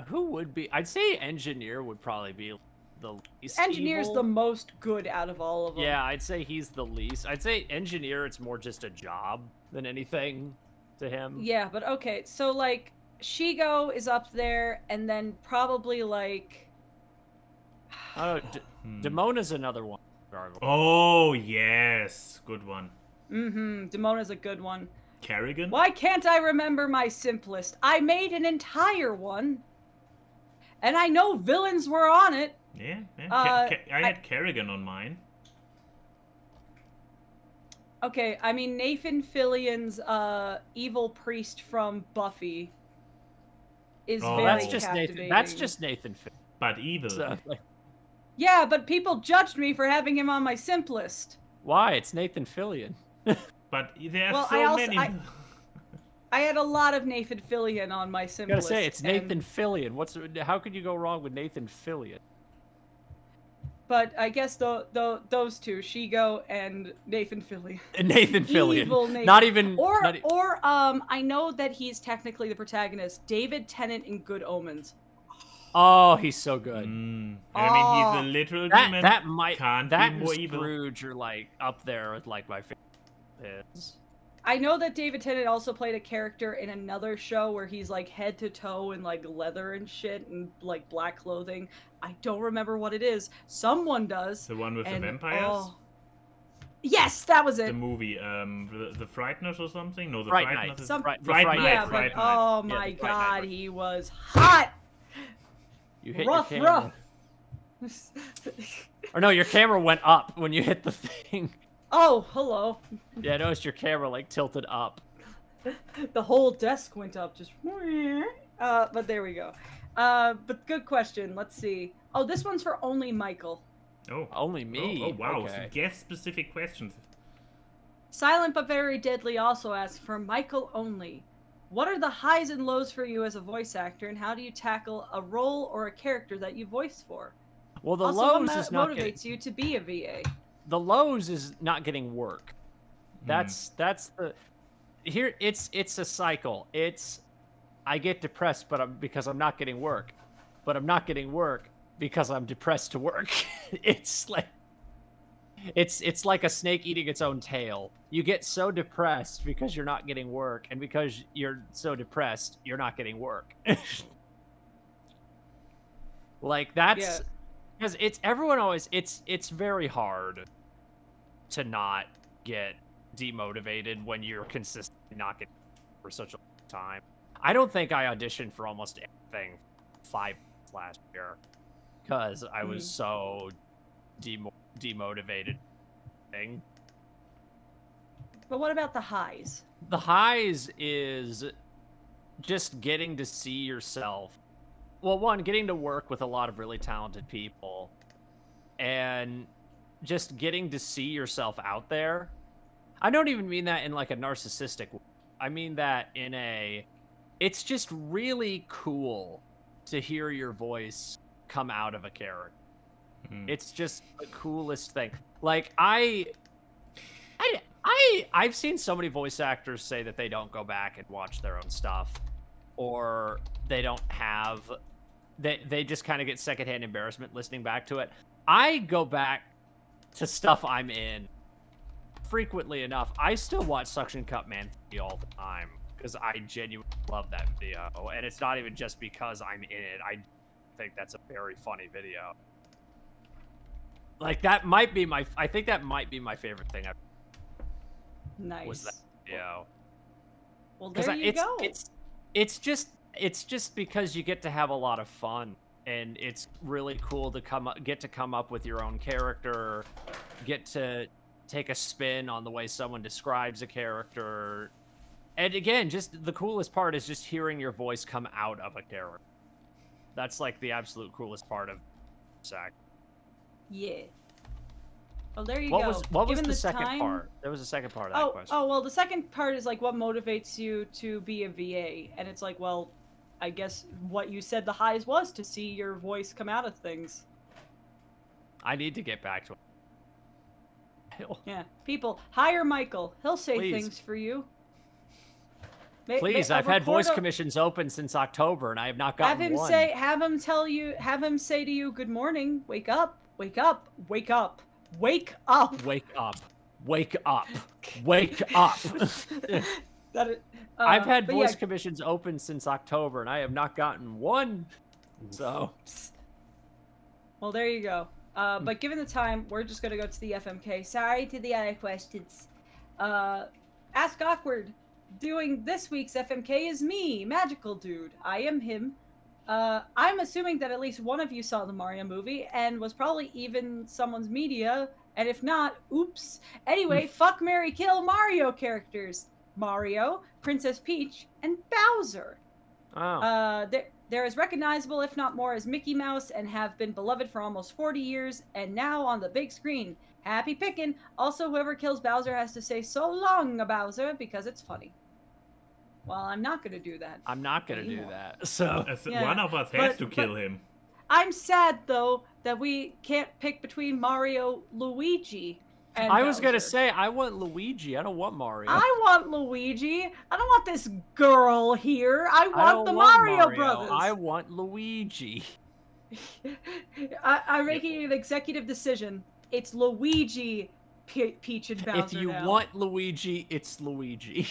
Who would be? I'd say Engineer would probably be the least Engineer's evil. the most good out of all of them. Yeah, I'd say he's the least. I'd say Engineer, it's more just a job than anything to him. Yeah, but okay, so like Shigo is up there, and then probably like Demona's another one. Gargoyle. Oh, yes. Good one. Demona's a good one. Kerrigan? Why can't I remember my simplest? I made an entire one. And I know villains were on it. Yeah. I had Kerrigan on mine. Okay, I mean Nathan Fillion's evil priest from Buffy is very captivating. That's just Nathan Fillion. But evil. So, Yeah, but people judged me for having him on my simplest. why? It's Nathan Fillion. But there are Well, so many. I had a lot of Nathan Fillion on my I simplest. gotta say, it's Nathan Fillion. How could you go wrong with Nathan Fillion? But I guess those two, Shigo and Nathan Fillion. Nathan Fillion. Evil Nathan. Not even. I know that he's technically the protagonist, David Tennant in Good Omens. Oh, he's so good. I mean, he's a literal demon. That might can't that be more and evil. Scrooge are like up there with like my favorites. I know that David Tennant also played a character in another show where he's like head to toe in like leather and shit and like black clothing. I don't remember what it is. Someone does. The one with the vampires? Oh, yes, that was it. The movie, the Frighteners or something? No, the Fright Frighteners. Night. Fright Night. Yeah, Fright but Night. oh Yeah, my the Fright god, Night. he was hot. You hit Rough, your camera. Or no, your camera went up when you hit the thing. Oh, hello. Yeah, I noticed your camera like tilted up. The whole desk went up, just. But there we go. But good question. Let's see. Oh, this one's for only Michael. Oh. Only me. Oh, wow. Okay. Guest-specific questions. Silent but very deadly also asks for Michael only. What are the highs and lows for you as a voice actor, and how do you tackle a role or a character that you voice for? Well, the Also, lows what is not motivates you to be a VA? the lows is not getting work. That's the here. It's a cycle. I get depressed, because I'm not getting work, but I'm not getting work because I'm depressed to work. It's like a snake eating its own tail. You get so depressed because you're not getting work, and because you're so depressed, you're not getting work. Like that's because it's very hard to not get demotivated when you're consistently not getting for such a long time. I don't think I auditioned for almost anything 5 months last year because I was so demotivated. But what about the highs? The highs is just getting to see yourself. Well, one, getting to work with a lot of really talented people and just getting to see yourself out there. I don't even mean that in like a narcissistic way. I mean that in it's just really cool to hear your voice come out of a character. It's just the coolest thing. Like I've seen so many voice actors say that they don't go back and watch their own stuff, or they don't have, they just kind of get secondhand embarrassment listening back to it. I go back to stuff I'm in frequently enough. I still watch Suction Cup Man all the time because I genuinely love that video, and it's not even just because I'm in it. I think that's a very funny video. Like that might be I think that might be my favorite thing I've. Nice. Was that video. Well, there you go. It's just because you get to have a lot of fun, and it's really cool to get to come up with your own character, get to take a spin on the way someone describes a character. And again, just the coolest part is just hearing your voice come out of a character. That's like the absolute coolest part of Sack. Yeah. Well, there you go. What was the second part? There was a second part of that question. Oh, well, the second part is like what motivates you to be a VA, and it's like, well, I guess what you said the highs was to see your voice come out of things. I need to get back to it. Yeah, people, hire Michael. He'll say things for you. Please, I've had voice commissions open since October, and I have not gotten one. Have him say to you, "Good morning. Wake up. Wake up. Wake up. Wake up. Wake up. Wake up. Wake up." I've had voice commissions open since October, and I have not gotten one. So. Well, there you go. But given the time, we're just going to go to the FMK. Sorry to the other questions. Ask Awkward. Doing this week's FMK is me, Magical Dude. I am him. I'm assuming that at least one of you saw the Mario movie and was probably even someone's media. And if not, oops. Anyway, fuck, marry, kill Mario characters. Mario, Princess Peach, and Bowser. Oh. They're as recognizable, if not more, as Mickey Mouse and have been beloved for almost 40 years. And now on the big screen, happy pickin'. Also, whoever kills Bowser has to say so long, Bowser, because it's funny. Well, I'm not going to do that. I'm not going to do that. So Yeah, one of us has to kill him. I'm sad, though, that we can't pick between Mario, Luigi, and I was going to Bowser. say, I want Luigi. I don't want Mario. I want Luigi. I don't want this girl here. I don't want the want Mario Brothers. I want Luigi. I'm making an executive decision. It's Luigi, Peach, and Bowser If you now. want Luigi, it's Luigi.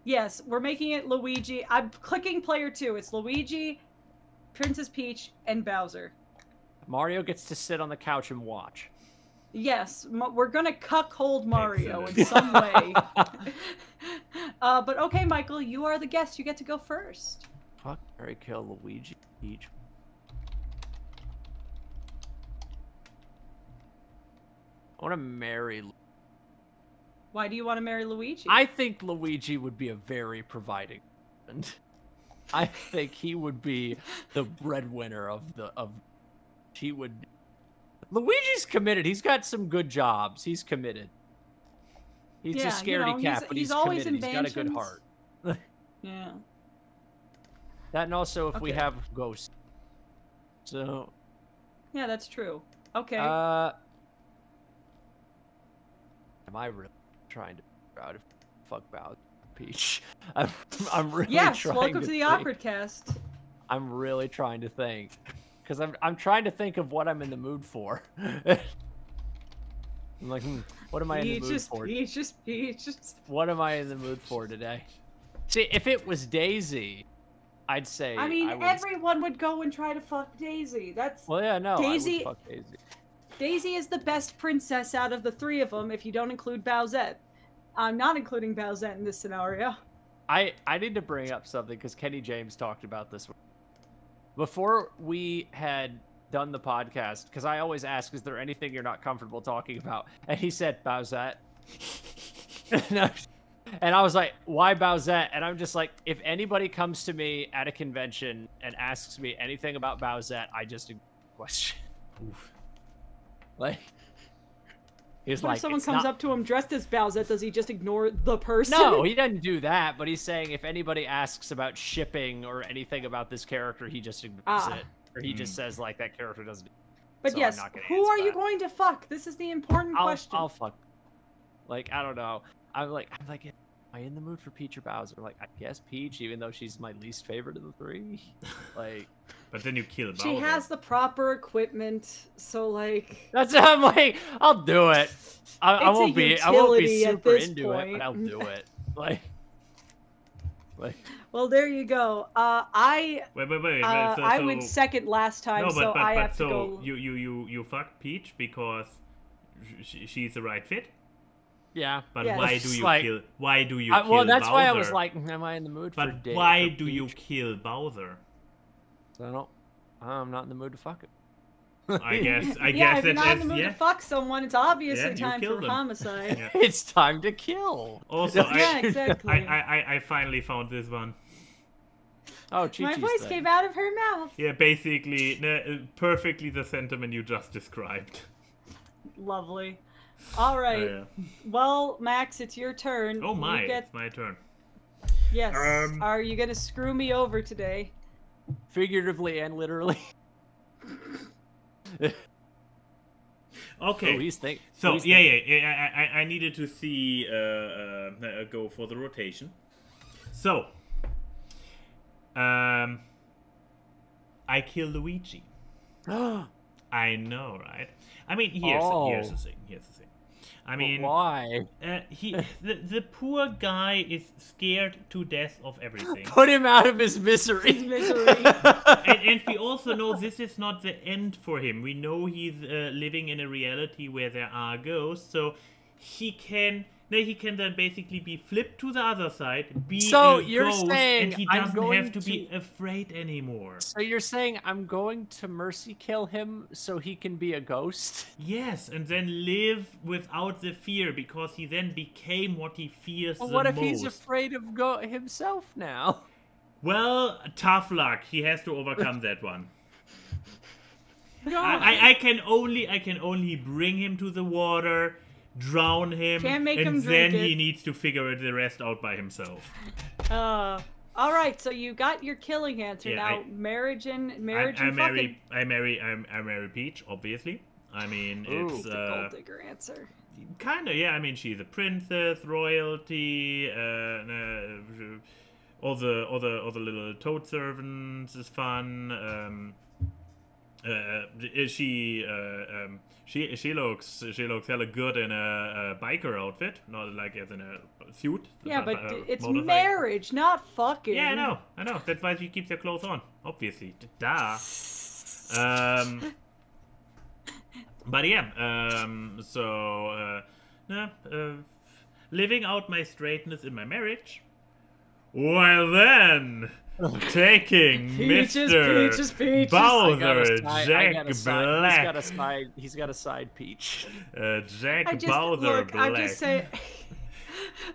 Yes, we're making it Luigi. I'm clicking player 2. It's Luigi, Princess Peach, and Bowser. Mario gets to sit on the couch and watch. Yes, we're gonna cuckold Mario Excellent. in some way. But okay, Michael, you are the guest. You get to go first. Fuck, Mary, kill Luigi, Peach. I want to marry. Why do you want to marry Luigi? I think Luigi would be a very providing husband. I think he would be the breadwinner of he would. Luigi's committed. He's got some good jobs. He's committed. He's a scaredy cat, but he's always committed. He's got a good inventions. heart. Yeah. That and also if we Okay. have ghosts. So. Yeah, that's true. Okay. Am I really trying to figure out if fuck Bowser Peach? I'm really yes, trying welcome to to the think. AWKWARDCast. I'm really trying to think. Because I'm trying to think of what I'm in the mood for. I'm like, what am I in the mood for? Peaches. What am I in the mood for today? See, if it was Daisy, I'd say I mean, would... everyone would go and try to fuck Daisy. That's Well, yeah, no, Daisy- I would fuck Daisy. Daisy is the best princess out of the three of them if you don't include Bowsette. I'm not including Bowsette in this scenario. I need to bring up something because Kenny James talked about this before we had done the podcast, because I always ask, is there anything you're not comfortable talking about? And he said Bowsette. And I was like, why Bowsette? And I'm just like, if anybody comes to me at a convention and asks me anything about Bowsette, I just ignore the question. Oof. Like, he's What like, if someone "It's comes not-" up to him dressed as Bowsette, does he just ignore the person? No, he doesn't do that, but he's saying if anybody asks about shipping or anything about this character, he just ignores it. Or he just says, like, that character doesn't. But So yes, I'm not gonna who answer are you that. going to fuck? This is the important question. I'll fuck. Like, I don't know. I'm like, am I in the mood for Peach or Bowser? Like, I guess Peach, even though she's my least favorite of the three. Like, But then you kill Bowser. She has the proper equipment, so like. that's I'm like, I'll do it. I It's a won't be utility at super this into it, point. but I'll do it. Like. Well, there you go. Wait. I went second last time, No, so I have to so go. you fuck Peach because she's the right fit. Yeah. But Yes. why do It's you like- kill? Why do you kill Well, that's Bowser? why I was like, am I in the mood for But Dave? why for do you Peach? kill Bowser? So I'm not in the mood to fuck it. I guess. Yeah, if you're not in the mood to fuck someone, it's obviously you time kill for them. homicide. Yeah. It's time to kill. Also, Yeah, exactly. I finally found this one. Oh, Chi-Chi's My voice thing. came out of her mouth. Yeah, basically, perfectly the sentiment you just described. Lovely. All right. Oh, yeah. Well, Max, it's your turn. Oh my, You get... it's my turn. Yes. Um, Are you gonna screw me over today? Figuratively and literally. Okay. Oh, he's thinking. So yeah. I needed to see go for the rotation. So, I kill Luigi. I know, right? I mean, here's the thing. I mean, why? The poor guy is scared to death of everything. Put him out of his misery. and we also know this is not the end for him. We know he's living in a reality where there are ghosts, so he can he can then basically be flipped to the other side, be So a you're ghost, saying and he I'm doesn't going have to be afraid anymore. So you're saying I'm going to mercy kill him so he can be a ghost? Yes, and then live without the fear, because he then became what he fears Well, the what if most. he's afraid of himself now? Well, tough luck. He has to overcome that one. No. I can only bring him to the water, drown him, Can't make and him then drink he it. needs to figure the rest out by himself. All right, so you got your killing answer. Yeah, now marriage and I fucking. marry Peach, obviously. I mean, it's The gold digger answer. kind of, yeah. I mean, she's a princess, royalty, all the little toad servants is fun. She looks hella good in a biker outfit, not like as in a suit. Yeah, but it's motorcycle. marriage, not fucking. Yeah, I know. That's why she keeps her clothes on, obviously. Duh. But yeah, living out my straightness in my marriage, while then taking Mr. Bowser, Jack Black. He's got a side Peach. Jack Bowser Black. I'm just saying.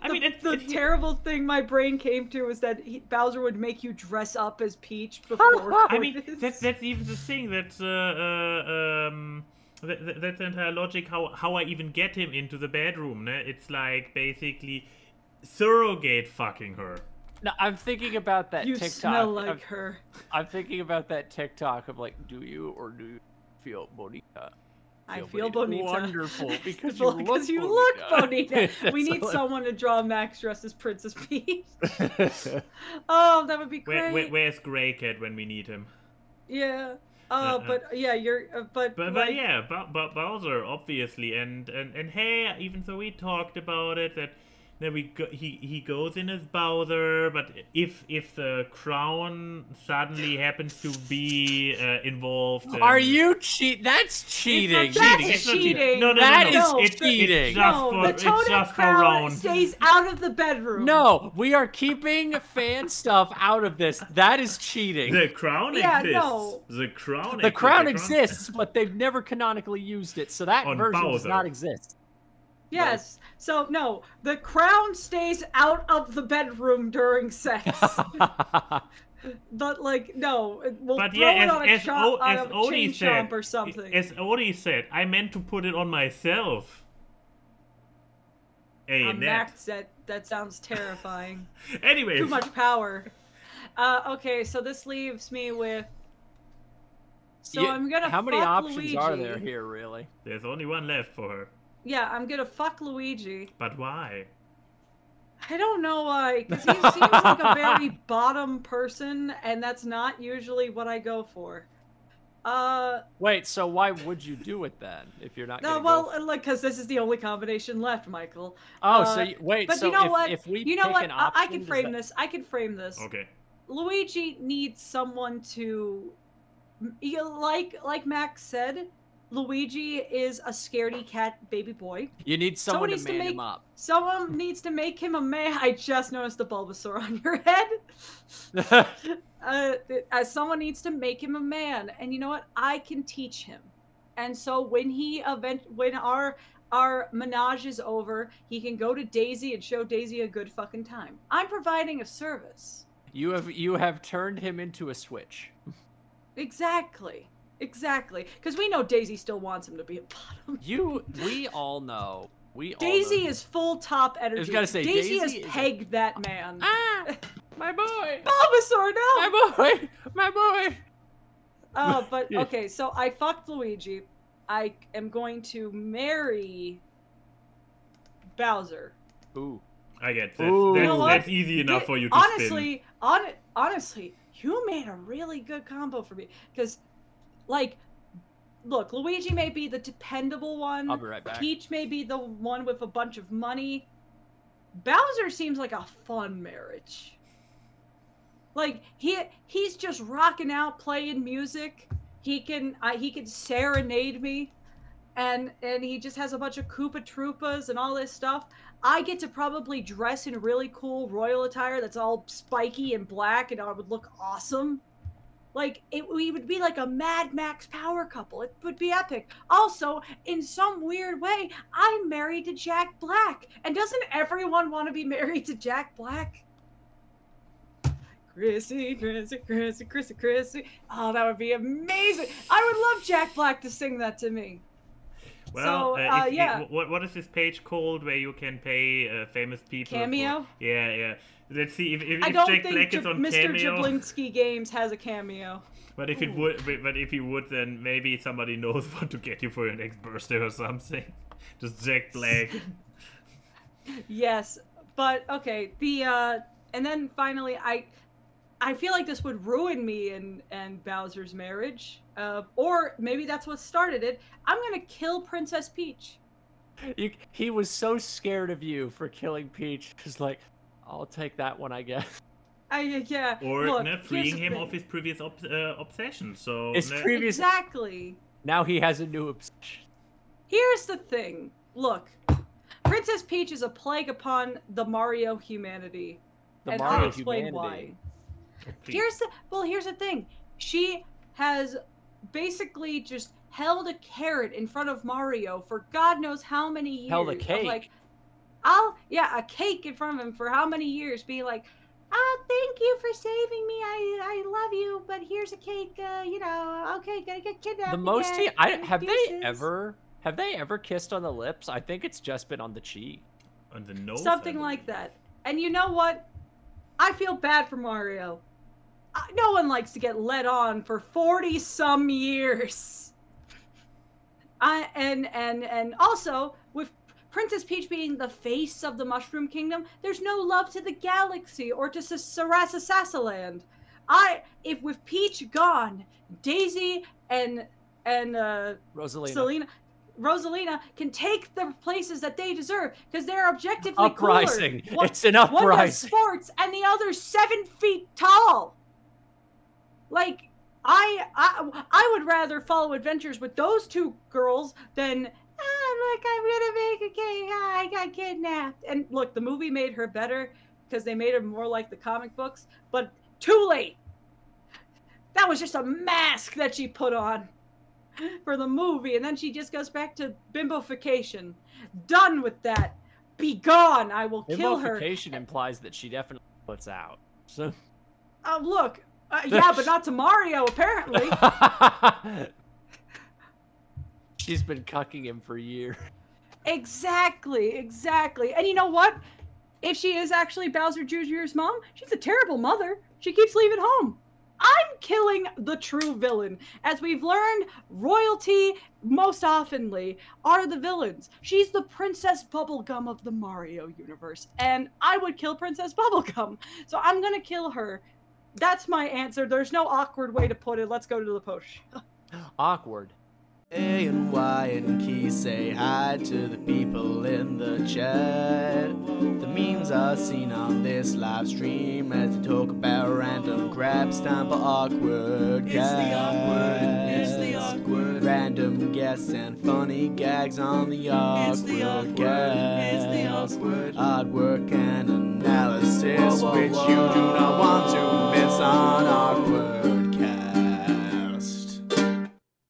I mean, the terrible thing my brain came to is that Bowser would make you dress up as Peach before. I mean, that's even the thing. That's the entire logic. How I even get him into the bedroom. Ne? It's like basically surrogate fucking her. No, I'm thinking about that you TikTok. smell like her. I'm thinking about that TikTok of like, do you or do you feel bonita? I feel bonita. Wonderful, because you look bonita. We need That's someone to draw Max dressed as Princess Peach. Oh, that would be great. Where's Grey Cat when we need him? Yeah. But yeah, but yeah, Bowser obviously, and hey, even though we talked about it, that he goes in as Bowser, but if the crown suddenly happens to be involved, are you That's cheating. That's cheating. No, it's cheating. The totem crown stays out of the bedroom. No, we are keeping fan stuff out of this. That is cheating. The crown Yeah, exists. no. The crown. The crown exists, but they've never canonically used it, so that version does Bowser. not exist. Yes. So no, the crown stays out of the bedroom during sex. But like no, we'll But throw yeah, it on a as Odie chain said, chomp or something. As Odie said, I meant to put it on myself. Hey, Max said that sounds terrifying. Anyway, Too much power. Okay, so this leaves me with. So Yeah, I'm gonna. How many fuck options Luigi. are there here, really? there's only one left for her. Yeah, I'm gonna fuck Luigi. But why? I don't know why, because he seems like a very bottom person, and that's not usually what I go for. Wait, so why would you do it then if you're not? No, gonna well, go for... like, because this is the only combination left, Michael. Oh, so wait. But so you know if, what? If we you know pick what? an option, I can frame this. I can frame this. Okay. Luigi needs someone to, like Max said, Luigi is a scaredy cat baby boy. You need someone needs to man him up. Someone needs to make him a man. I just noticed the Bulbasaur on your head. Someone needs to make him a man, and you know what? I can teach him. And so when our menage is over, he can go to Daisy and show Daisy a good fucking time. I'm providing a service. You have turned him into a Switch. Exactly. Because we know Daisy still wants him to be a bottom. We all know. Daisy is full top energy. I was gonna say, Daisy Daisy has is pegged that man. Ah, my boy. Bulbasaur, no. My boy. But okay, so I fucked Luigi. I am going to marry Bowser. Ooh. I get Ooh. that's easy enough for you to spin. Honestly, you made a really good combo for me. Because, like, look, Luigi may be the dependable one. I'll be right back. Peach may be the one with a bunch of money. Bowser seems like a fun marriage. Like, he's just rocking out, playing music. He can serenade me. and he just has a bunch of Koopa Troopas and all this stuff. I get to probably dress in really cool royal attire that's all spiky and black, and I would look awesome. Like, we would be like a Mad Max power couple. It would be epic. Also, in some weird way, I'm married to Jack Black. And doesn't everyone want to be married to Jack Black? Chrissy, Chrissy, Chrissy, Chrissy, Chrissy. Oh, that would be amazing. I would love Jack Black to sing that to me. Well, so, yeah. What is this page called where you can pay famous people? Cameo? Yeah. Let's see if I don't Jack think Black is on Mr. Cameo. Jablinski Games has a cameo. But if he would, then maybe somebody knows what to get you for your next birthday or something. Just Jack Black. Yes, but okay. And then finally, I feel like this would ruin me and Bowser's marriage, or maybe that's what started it. I'm gonna kill Princess Peach. He was so scared of you for killing Peach. He's like, I'll take that one, I guess. Yeah. Or Look, freeing him of his previous obsession. So exactly. Now he has a new obsession. Here's the thing. Look, Princess Peach is a plague upon the Mario humanity, and I'll explain why. Here's the thing. She has basically just held a carrot in front of Mario for God knows how many years. Held a cake. Like, a cake in front of him for how many years? Being like, thank you for saving me. I love you, but here's a cake. Okay, gonna get kidnapped. The most again. Have they ever kissed on the lips? I think it's just been on the cheek. On the nose. Something like that. And you know what? I feel bad for Mario. No one likes to get led on for 40-some years. And also, with Princess Peach being the face of the Mushroom Kingdom, there's no love to the galaxy or to Sarasasasaland. If with Peach gone, Daisy and Rosalina can take the places that they deserve because they're objectively uprising. Cooler. It's an uprising. One does sports and the other's 7 feet tall. Like, I would rather follow adventures with those two girls than, look, I'm gonna make a cake. I got kidnapped. And look, the movie made her better because they made her more like the comic books, but too late. That was just a mask that she put on for the movie, and then she just goes back to bimbofication. Done with that. Be gone. I will kill her. Bimbofication implies that she definitely puts out. So. Look. Yeah, but not to Mario, apparently. She's been cucking him for years. Exactly. And you know what? If she is actually Bowser Jr.'s mom, she's a terrible mother. She keeps leaving home. I'm killing the true villain. As we've learned, royalty, most oftenly, are the villains. She's the Princess Bubblegum of the Mario universe. And I would kill Princess Bubblegum. So I'm gonna kill her. That's my answer. There's no awkward way to put it. Let's go to the push. Awkward. A and Y and Key say hi to the people in the chat. The memes are seen on this live stream as they talk about random grabs. Time for awkward gags. It's the awkward. Random guests and funny gags on the awkward gags. It's the awkward. Artwork and analysis which you do not want to miss on awkward.